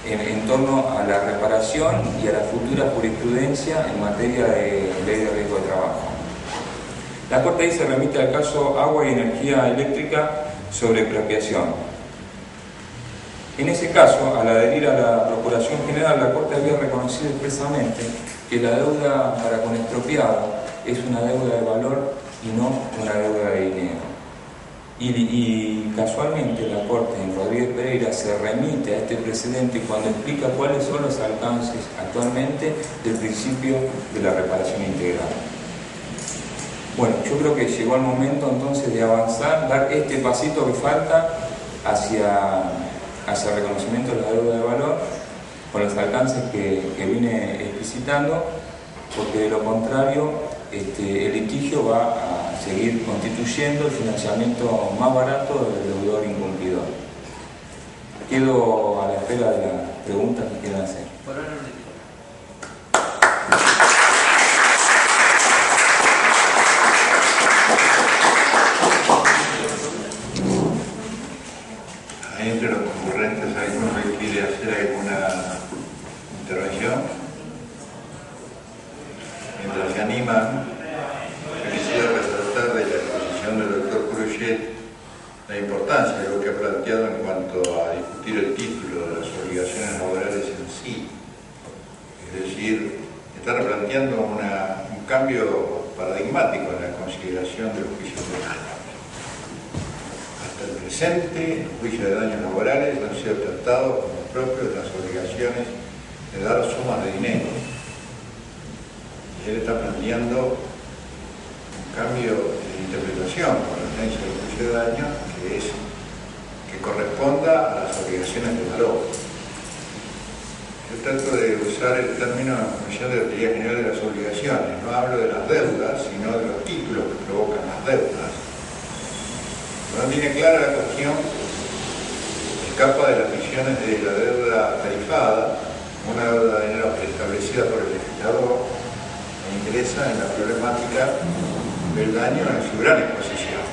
S2: en torno a la reparación y a la futura jurisprudencia en materia de ley de riesgo de trabajo. La Corte ahí se remite al caso Agua y Energía Eléctrica sobre expropiación. En ese caso, al adherir a la Procuración General, la Corte había reconocido expresamente que la deuda para con expropiado es una deuda de valor y no una deuda de dinero. Y casualmente la Corte en Rodríguez Pereira se remite a este precedente cuando explica cuáles son los alcances actualmente del principio de la reparación integral. Bueno, yo creo que llegó el momento entonces de avanzar, dar este pasito que falta hacia el reconocimiento de la deuda de valor con los alcances que vine explicitando, porque de lo contrario el litigio va a seguir constituyendo el financiamiento más barato del deudor incumplidor. Quedo a la espera de las preguntas que quieran hacer.
S3: Por ahora no le
S1: Hay entre los concurrentes alguno que quiere hacer alguna intervención. Mientras se animan, quisiera resaltar de la exposición del doctor Crochet la importancia de lo que ha planteado en cuanto a discutir el título de las obligaciones laborales en sí. Es decir, está replanteando un cambio paradigmático en la consideración de los juicios penales. Hasta el presente, los juicios de daños laborales han sido tratados como propios de las obligaciones de dar sumas de dinero. Y él está planteando un cambio de interpretación con la referencia del juicio de daño que corresponda a las obligaciones de valor. Yo trato de usar el término en función de la teoría general de las obligaciones. No hablo de las deudas, sino de los títulos que provocan las deudas. Cuando tiene clara la cuestión, escapa de las visiones de la deuda tarifada, una deuda de dinero establecida por el legislador, e interesa en la problemática del daño en su gran exposición.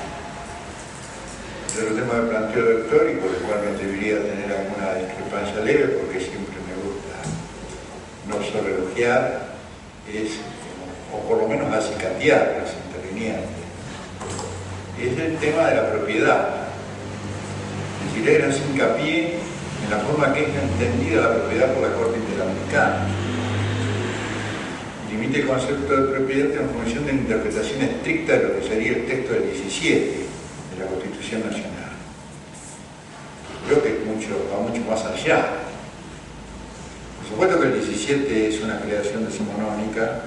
S1: Este es el tema que planteó el doctor y por el cual me debería tener alguna discrepancia leve, porque siempre me gusta no solo elogiar, o por lo menos acicatear a los intervinientes. Es el tema de la propiedad. Es decir, era hincapié en la forma que es entendida la propiedad por la Corte Interamericana. Limita el concepto de propiedad en función de la interpretación estricta de lo que sería el texto del 17 de la Constitución Nacional. Creo que va mucho más allá. Por supuesto que el 17 es una creación decimonónica,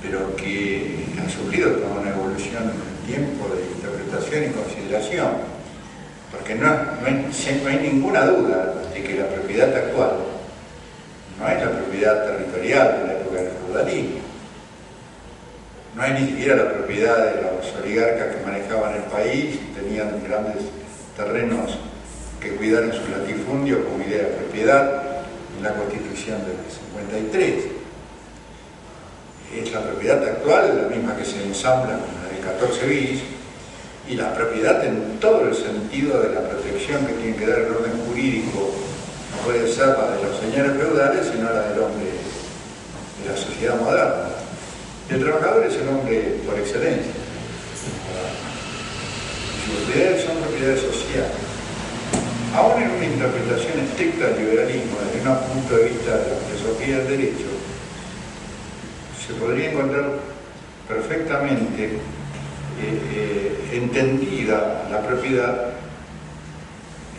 S1: pero que ha sufrido toda una evolución en el tiempo de interpretación y consideración, porque no hay ninguna duda de que la propiedad actual no es la propiedad territorial de la época del feudalismo, no hay ni siquiera la propiedad de los oligarcas que manejaban el país y tenían grandes terrenos que cuidar en sus latifundios como idea de propiedad en la Constitución del 53. Es la propiedad actual, la misma que se ensambla con la del 14 bis, y la propiedad en todo el sentido de la protección que tiene que dar el orden jurídico no puede ser la de los señores feudales, sino la del hombre de la sociedad moderna. El trabajador es el hombre por excelencia. Sus propiedades son propiedades sociales. Aún en una interpretación estricta del liberalismo, desde un punto de vista de la filosofía del derecho, se podría encontrar perfectamente entendida la propiedad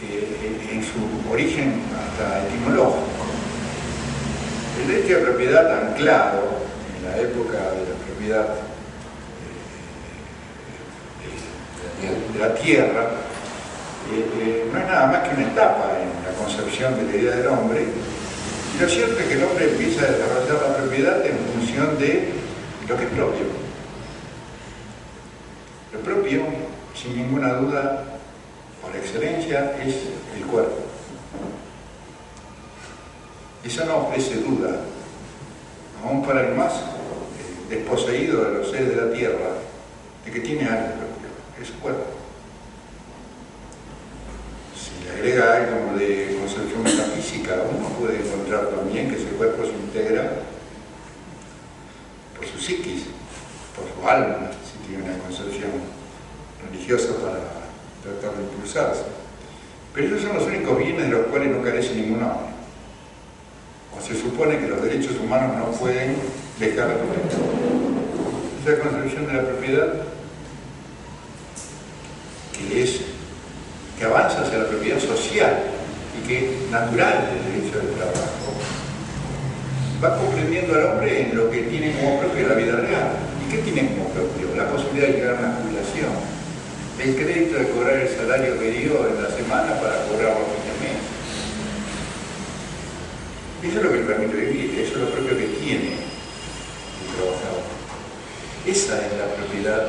S1: en su origen hasta etimológico. El derecho de propiedad anclado en la época de la propiedad de la tierra no es nada más que una etapa en la concepción de la idea del hombre. Y lo cierto es que el hombre empieza a desarrollar la propiedad en función de lo que es propio. Lo propio, sin ninguna duda, por excelencia, es el cuerpo. Eso no ofrece duda, aún para el más desposeído de los seres de la tierra, de que tiene algo propio, es su cuerpo. Si le agrega algo de concepción metafísica, uno puede encontrar también que ese cuerpo se integra por su psiquis, por su alma, si tiene una concepción religiosa para tratar de impulsarse. Pero esos son los únicos bienes de los cuales no carece ningún hombre. O se supone que los derechos humanos no pueden dejar de proteger. Esa concepción de la propiedad que avanza hacia la propiedad social y que es natural del derecho del trabajo, va comprendiendo al hombre en lo que tiene como propio la vida real. ¿Y qué tiene como propio? La posibilidad de llegar a una jubilación, el crédito de cobrar el salario que dio en la semana para cobrarlo a fin de mes. Eso es lo que le permite vivir, eso es lo propio que tiene el trabajador. Esa es la propiedad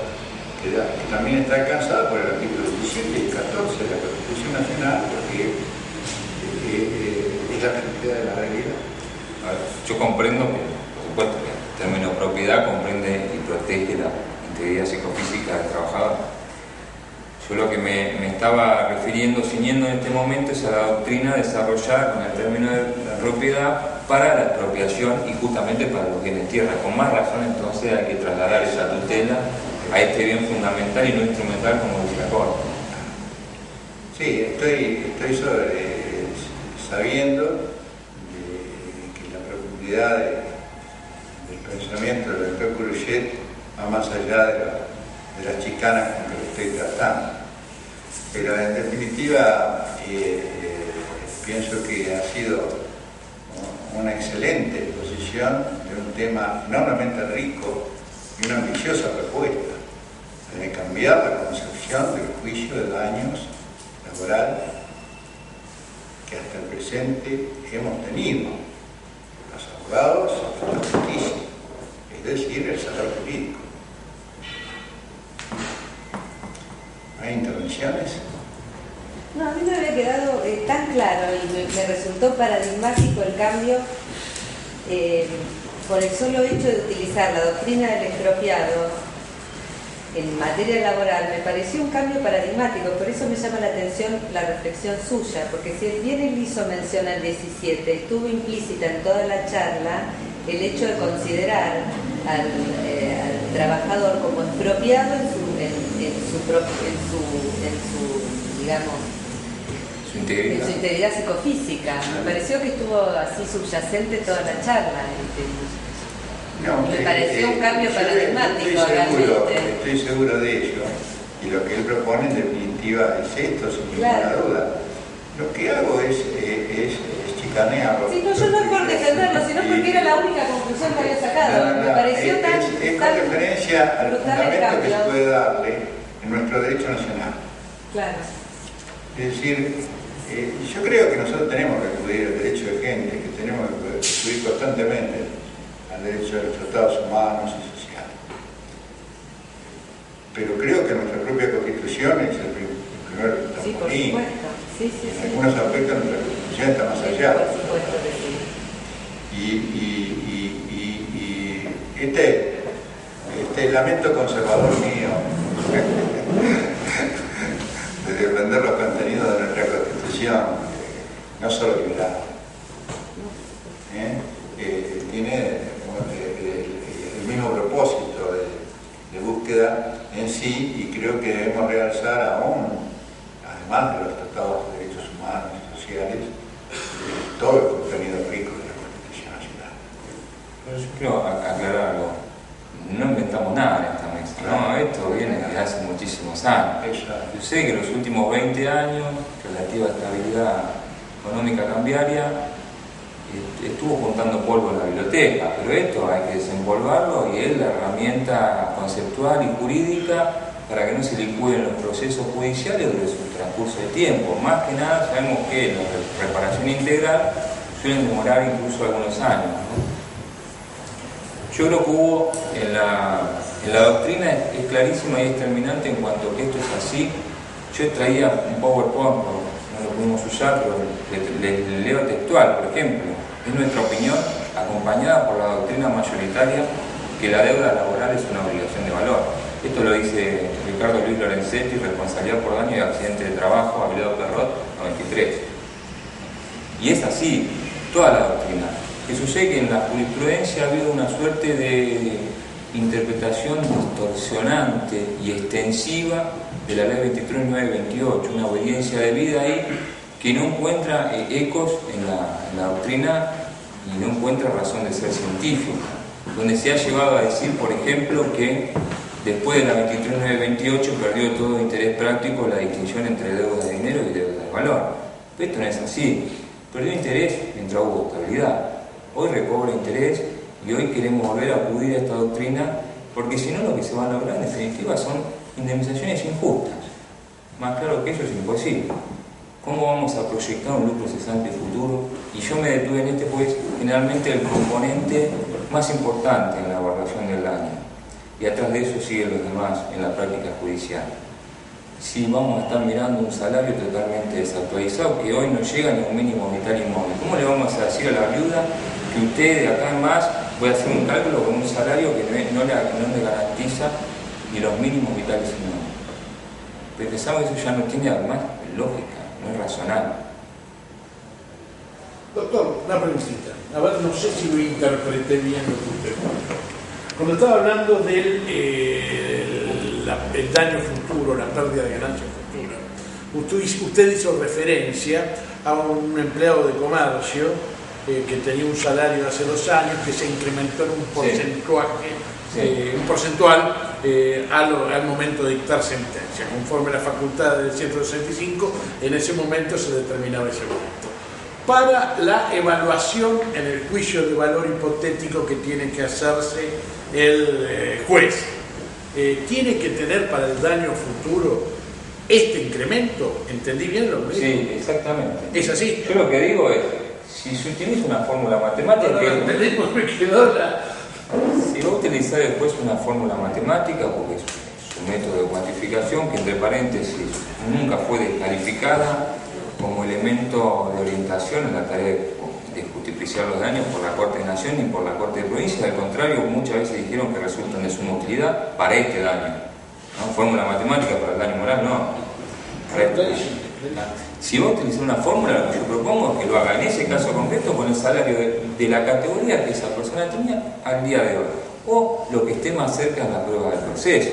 S1: que también está alcanzada por el artículo 17 y 14 de la Constitución Nacional, porque es la finalidad de la realidad.
S2: A ver, yo comprendo que, por supuesto, que el término propiedad comprende y protege la integridad psicofísica del trabajador. Yo lo que me estaba refiriendo, ciñendo en este momento, es a la doctrina desarrollada con el término de la propiedad para la expropiación y justamente para los bienes tierra. Con más razón, entonces, hay que trasladar esa tutela a este bien fundamental y no instrumental, como dice la Corte.
S1: Sí, estoy sabiendo que la profundidad del pensamiento del doctor Courgette va más allá de las chicanas con que lo estoy tratando. Pero en definitiva, pienso que ha sido una excelente exposición de un tema enormemente rico y una ambiciosa propuesta de cambiar la concepción del juicio de daños laboral que hasta el presente hemos tenido los abogados y la justicia, es decir, el saber jurídico. ¿Hay intervenciones?
S3: No, a mí me había quedado tan claro y me resultó paradigmático el cambio por el solo hecho de utilizar la doctrina del expropiado en materia laboral. Me pareció un cambio paradigmático, por eso me llama la atención la reflexión suya, porque si bien él hizo mención al 17, estuvo implícita en toda la charla el hecho de considerar al trabajador como expropiado en su integridad psicofísica. Me pareció que estuvo así subyacente toda la charla. Me pareció un cambio paradigmático realmente.
S1: Estoy seguro de ello. Y lo que él propone en definitiva es esto, sin ninguna duda. Lo que hago es chicanearlo.
S3: Sí, no, yo no es por defenderlo, sino porque era la única conclusión que había sacado. Me pareció tan...
S1: Es con referencia al fundamento que se puede darle en nuestro derecho nacional.
S3: Claro.
S1: Es decir, yo creo que nosotros tenemos que acudir al derecho de gente, que tenemos que acudir constantemente al derecho de los tratados humanos y sociales. Pero creo que nuestra propia Constitución es el primer
S3: Sí, por supuesto. Sí.
S1: En algunos aspectos nuestra Constitución está más allá.
S3: Por supuesto que sí.
S1: Y este lamento conservador mío de defender los contenidos de nuestra Constitución, no solo liberal, tiene el mismo propósito de búsqueda en sí, y creo que debemos realzar aún, además de los tratados de derechos humanos y sociales, todo el contenido rico de la Constitución Nacional.
S2: Pero yo quiero aclarar algo. No inventamos nada en esta mesa, ¿no? Esto viene desde hace muchísimos años. Yo sé que en los últimos 20 años, relativa estabilidad económica cambiaria, estuvo juntando polvo en la biblioteca, pero esto hay que desempolvarlo y es la herramienta conceptual y jurídica para que no se licúen los procesos judiciales durante su transcurso de tiempo. Más que nada sabemos que la reparación integral suelen demorar incluso algunos años, ¿no? Yo creo que hubo en la doctrina es clarísima y es determinante en cuanto a que esto es así. Yo traía un PowerPoint, no lo pudimos usar, pero le leo textual, por ejemplo. Es nuestra opinión, acompañada por la doctrina mayoritaria, que la deuda laboral es una obligación de valor. Esto lo dice Ricardo Luis Lorenzetti, responsabilidad por daño y accidente de trabajo, Avelado Perrot, 93. Y es así, toda la doctrina. Que sucede que en la jurisprudencia ha habido una suerte de interpretación distorsionante y extensiva de la ley 23.928, una obediencia debida ahí que no encuentra ecos en la doctrina y no encuentra razón de ser científica, donde se ha llevado a decir, por ejemplo, que después de la 23.928 perdió todo interés práctico la distinción entre deuda de dinero y deuda de valor. Pero esto no es así. Perdió interés mientras hubo estabilidad. Hoy recobra interés y hoy queremos volver a acudir a esta doctrina, porque si no lo que se va a lograr en definitiva son indemnizaciones injustas. Más claro que eso es imposible. ¿Cómo vamos a proyectar un lucro cesante futuro? Y yo me detuve en este, pues generalmente el componente más importante en la evaluación del daño. Y atrás de eso siguen los demás en la práctica judicial. si vamos a estar mirando un salario totalmente desactualizado que hoy no llega ni a un mínimo vital y móvil? ¿Cómo le vamos a decir a la viuda que usted de acá en más voy a hacer un cálculo con un salario que no le garantiza ni los mínimos vitales y móviles? Pero pensamos que eso ya no tiene además lógica, no es razonable.
S4: Doctor, una preguntita. A ver, no sé si lo interpreté bien lo que usted dijo. Cuando estaba hablando del el daño futuro, la pérdida de ganancia futura, usted hizo referencia a un empleado de comercio que tenía un salario hace 2 años que se incrementó en un porcentaje, un porcentual al momento de dictar sentencia. Conforme a la facultad del 165, en ese momento se determinaba ese momento. Para la evaluación en el juicio de valor hipotético que tiene que hacerse el juez, tiene que tener para el daño futuro este incremento. ¿Entendí bien lo que dijo?
S2: Sí, exactamente.
S4: ¿Es así?
S2: Yo lo que digo es, si se utiliza una fórmula matemática... Si va a utilizar después una fórmula matemática, porque es un método de cuantificación que, entre paréntesis, nunca fue descalificada como elemento de orientación en la tarea de justiciar los daños por la Corte de Nación ni por la Corte de Provincia. Al contrario, muchas veces dijeron que resultan de suma utilidad para este daño, ¿no? Fórmula matemática para el daño moral, no. Para este daño. Si va a utilizar una fórmula, lo que yo propongo es que lo haga en ese caso concreto con el salario de la categoría que esa persona tenía al día de hoy, o lo que esté más cerca de la prueba del proceso,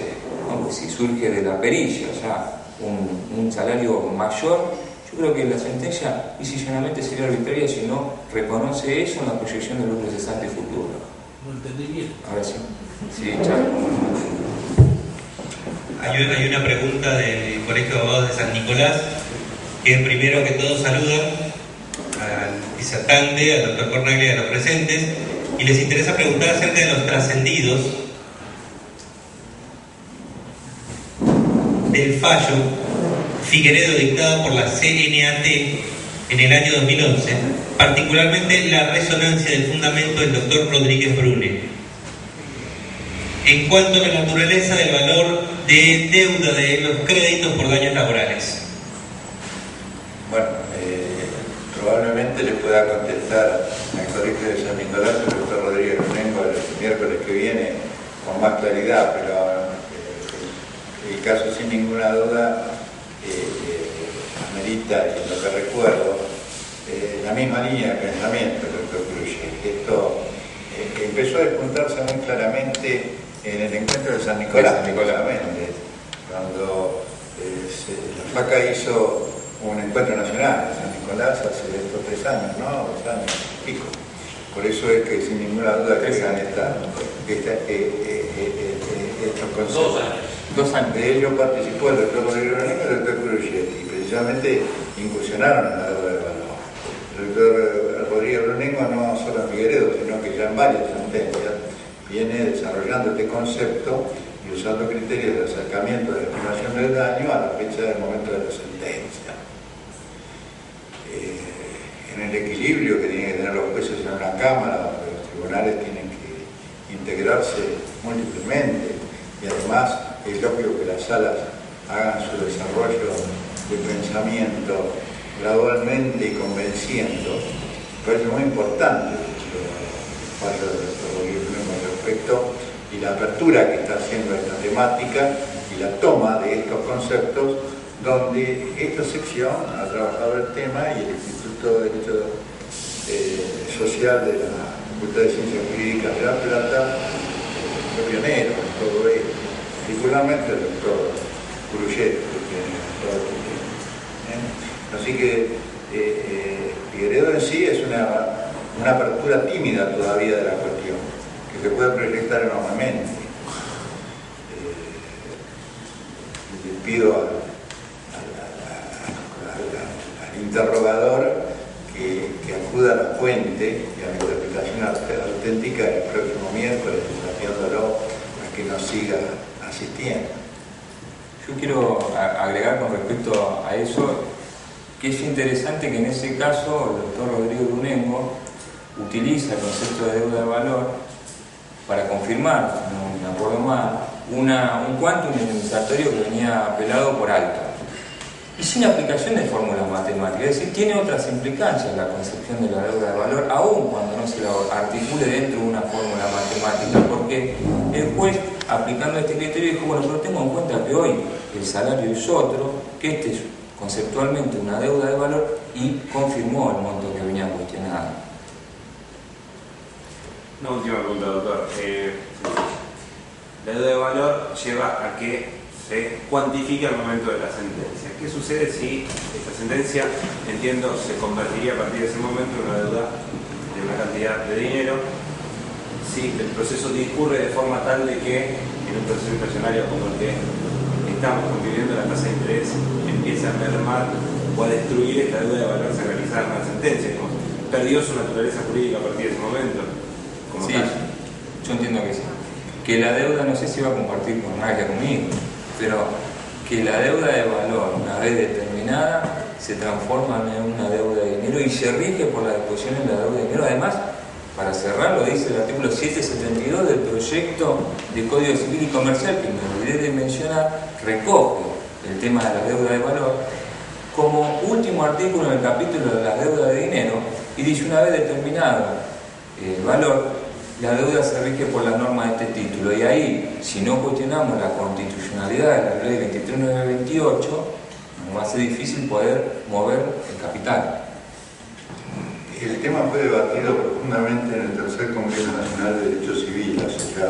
S2: ¿no? Porque si surge de la perilla ya un salario mayor, yo creo que la sentencia llanamente sería arbitraria si no reconoce eso en la proyección de lucro cesante futuro.
S4: No entendí bien.
S2: Ahora sí. Sí, Charles.
S5: Hay una pregunta del Colegio de Abogados de San Nicolás, que primero que todo saluda al disertante, al doctor Cornaglia y a los presentes, y les interesa preguntar acerca de los trascendidos del fallo Figueredo dictado por la CNAT en el año 2011, particularmente la resonancia del fundamento del doctor Rodríguez Brune, en cuanto a la naturaleza del valor de deuda de los créditos por daños laborales.
S1: Bueno, probablemente le pueda contestar al Colegio de San Nicolás el doctor Rodríguez Brunengo el miércoles que viene con más claridad, pero el caso sin ninguna duda amerita, y lo que recuerdo, la misma línea de pensamiento del doctor Cruyé. Esto empezó a despuntarse muy claramente en el encuentro de San Nicolás, cuando la FACA hizo un encuentro nacional de San Nicolás hace estos 3 años, ¿no? 2 años y pico. Por eso es que sin ninguna duda que están estos conceptos.
S2: 2 años.
S1: De ello participó el doctor Rodríguez Brunengo y el doctor Cruyé, y precisamente incursionaron en la deuda de valor. El doctor Rodríguez Brunengo no solo en Figueredo, sino que ya en varias sentencias viene desarrollando este concepto y usando criterios de acercamiento de estimación del daño a la fecha del momento de la sentencia. En el equilibrio que tienen que tener los jueces en una cámara, donde los tribunales tienen que integrarse múltiplemente, y además es lógico que las salas hagan su desarrollo de pensamiento gradualmente y convenciendo. Parece muy importante el fallo del doctor Rodríguez Brunengo al respecto, y la apertura que está haciendo esta temática y la toma de estos conceptos, donde esta sección ha trabajado el tema y el Instituto de Derecho Social de la Facultad de Ciencias Jurídicas de La Plata fue pionero en todo esto, particularmente el doctor Cruyé, así que Figueredo en sí es una apertura tímida todavía de la cuestión, que se puede proyectar enormemente. Le pido al interrogador que acuda a la fuente y a la interpretación auténtica el próximo miércoles, desafiándolo a que nos siga asistiendo.
S2: Yo quiero agregar con respecto a eso que es interesante que en ese caso el doctor Rodríguez Brunengo utiliza el concepto de deuda de valor para confirmar una me acuerdo mal, un quantum indemnizatorio que venía apelado por alto y sin aplicación de fórmulas matemáticas, es decir, tiene otras implicancias la concepción de la deuda de valor, aun cuando no se la articule dentro de una fórmula matemática, porque el juez, aplicando este criterio, dijo, bueno, pero tengo en cuenta que hoy el salario es otro, que este es conceptualmente una deuda de valor, y confirmó el monto que venía cuestionado.
S6: Una última pregunta, doctor. La deuda de valor lleva a que se cuantifique al momento de la sentencia. ¿Qué sucede si esta sentencia, entiendo, se convertiría a partir de ese momento en una deuda de una cantidad de dinero? Si el proceso discurre de forma tal de que en un proceso inflacionario como el que estamos conviviendo, la tasa de interés empieza a mermar o a destruir esta deuda de valor se realizada en una sentencia, digamos, perdió su naturaleza jurídica a partir de ese momento. Como
S2: Sí,
S6: tal.
S2: yo entiendo que sí. Que la deuda, no sé si va a compartir con nadie conmigo, pero que la deuda de valor, una vez determinada, se transforma en una deuda de dinero y se rige por la disposición de la deuda de dinero. Además, para cerrarlo, dice el artículo 772 del proyecto de Código Civil y Comercial, que me olvidé de mencionar, recoge el tema de la deuda de valor como último artículo en el capítulo de la deuda de dinero, y dice, una vez determinado el valor, la deuda se rige por las normas de este título, y ahí, si no cuestionamos la constitucionalidad de la ley 23928, nos va a ser difícil poder mover el capital.
S1: El tema fue debatido profundamente en el tercer Congreso Nacional de Derecho Civil hace ya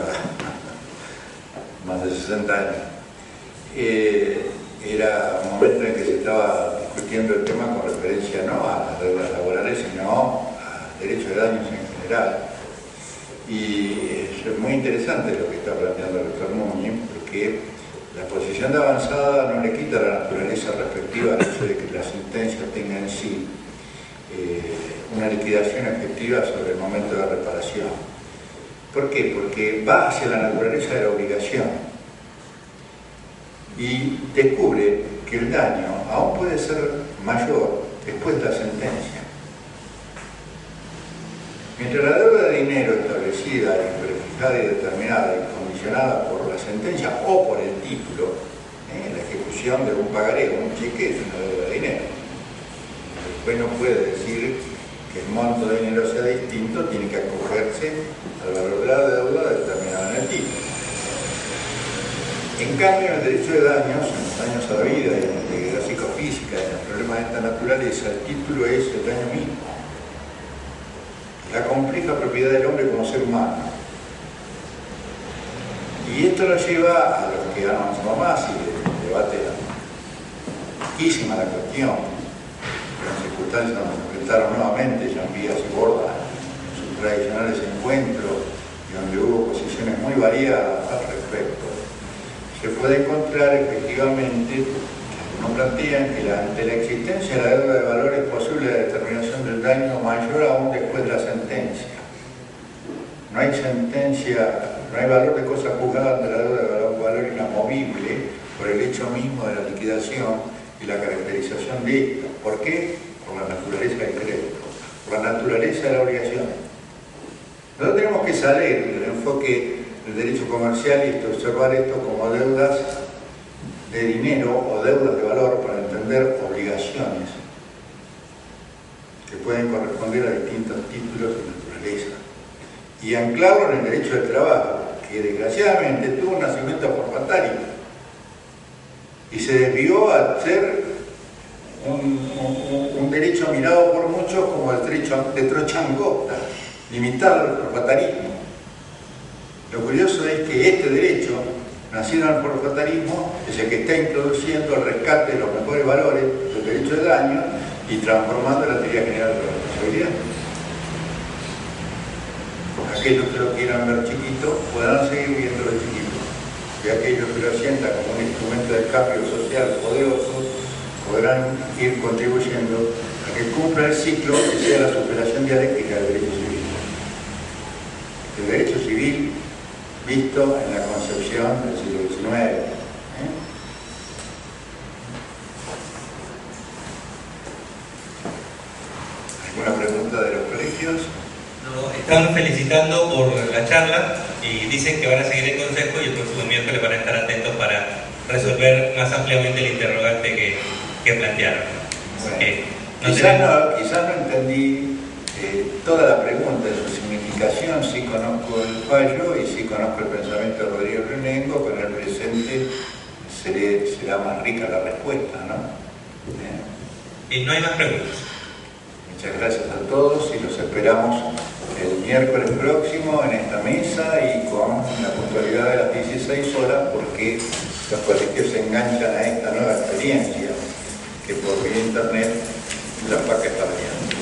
S1: más de 60 años. Era un momento en que se estaba discutiendo el tema con referencia no a las deudas laborales, sino a derecho de daños en general. Y es muy interesante lo que está planteando el doctor Núñez, porque la posición de avanzada no le quita la naturaleza respectiva al hecho de que la sentencia tenga en sí una liquidación efectiva sobre el momento de reparación. ¿Por qué? Porque va hacia la naturaleza de la obligación y descubre que el daño aún puede ser mayor después de la sentencia. Mientras la deuda de dinero establecida, prefijada y determinada y condicionada por la sentencia o por el título, la ejecución de un pagaré o un cheque es una deuda de dinero. El juez no puede decir que el monto de dinero sea distinto, tiene que acogerse al valor de la deuda determinado en el título. En cambio, en el derecho de daños, en los daños a la vida y en la integridad psicofísica y en los problemas de esta naturaleza, el título es el daño mismo. La compleja propiedad del hombre como ser humano. Y esto lo lleva a los que han avanzado más y el debate riquísima la cuestión. Las circunstancias nos enfrentaron nuevamente Jean Vías y Borda en sus tradicionales encuentros y donde hubo posiciones muy variadas al respecto. Se puede encontrar efectivamente, nos plantean que ante la existencia de la deuda de valor es posible la determinación del daño mayor aún después de la sentencia. No hay sentencia, no hay valor de cosa juzgada ante la deuda de valor inamovible por el hecho mismo de la liquidación y la caracterización de esta. ¿Por qué? Por la naturaleza del crédito, por la naturaleza de la obligación. Nosotros tenemos que salir del enfoque del derecho comercial y observar esto como deudas de dinero o deudas de valor para entender obligaciones que pueden corresponder a distintos títulos de naturaleza y anclarlo en el derecho del trabajo, que desgraciadamente tuvo un nacimiento forfatario y se desvió a ser un derecho mirado por muchos como el derecho de trocha angosta, limitado al forfatarismo. Lo curioso es que este derecho, nacido en el forfatarismo, es el que está introduciendo el rescate de los mejores valores del derecho de daño y transformando la teoría general de la responsabilidad. Aquellos que lo quieran ver chiquito podrán seguir viéndolo chiquito, y aquellos que lo sientan como un instrumento de cambio social poderoso podrán ir contribuyendo a que cumpla el ciclo que sea la superación dialéctica del derecho civil. El derecho civil visto en la concepción del siglo XIX. ¿Alguna pregunta de los colegios?
S7: No,
S5: Están felicitando por la charla y dicen que van a seguir el consejo y el próximo miércoles van a estar atentos para resolver más ampliamente el interrogante que plantearon. Porque
S1: quizás no entendí toda la pregunta de su significación. Sí conozco el fallo y sí conozco el pensamiento de Rodrigo Renengo, pero en el presente será más rica la respuesta, ¿no?
S5: Y no hay más preguntas.
S1: Muchas gracias a todos y los esperamos el miércoles próximo en esta mesa y con la puntualidad de las 16 horas, porque los colegios se enganchan a esta nueva experiencia que por vía internet la FACA está brillando.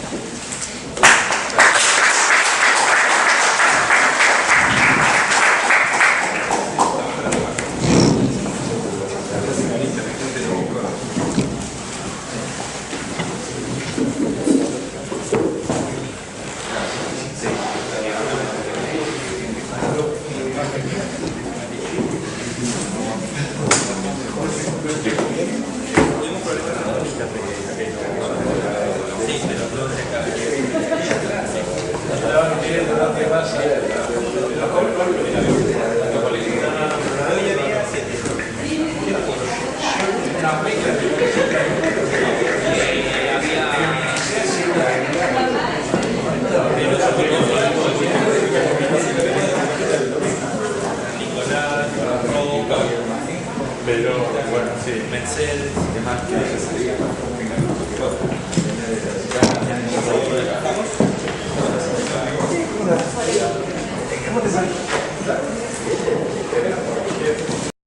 S7: Pero bueno, sí, Mercedes, demás que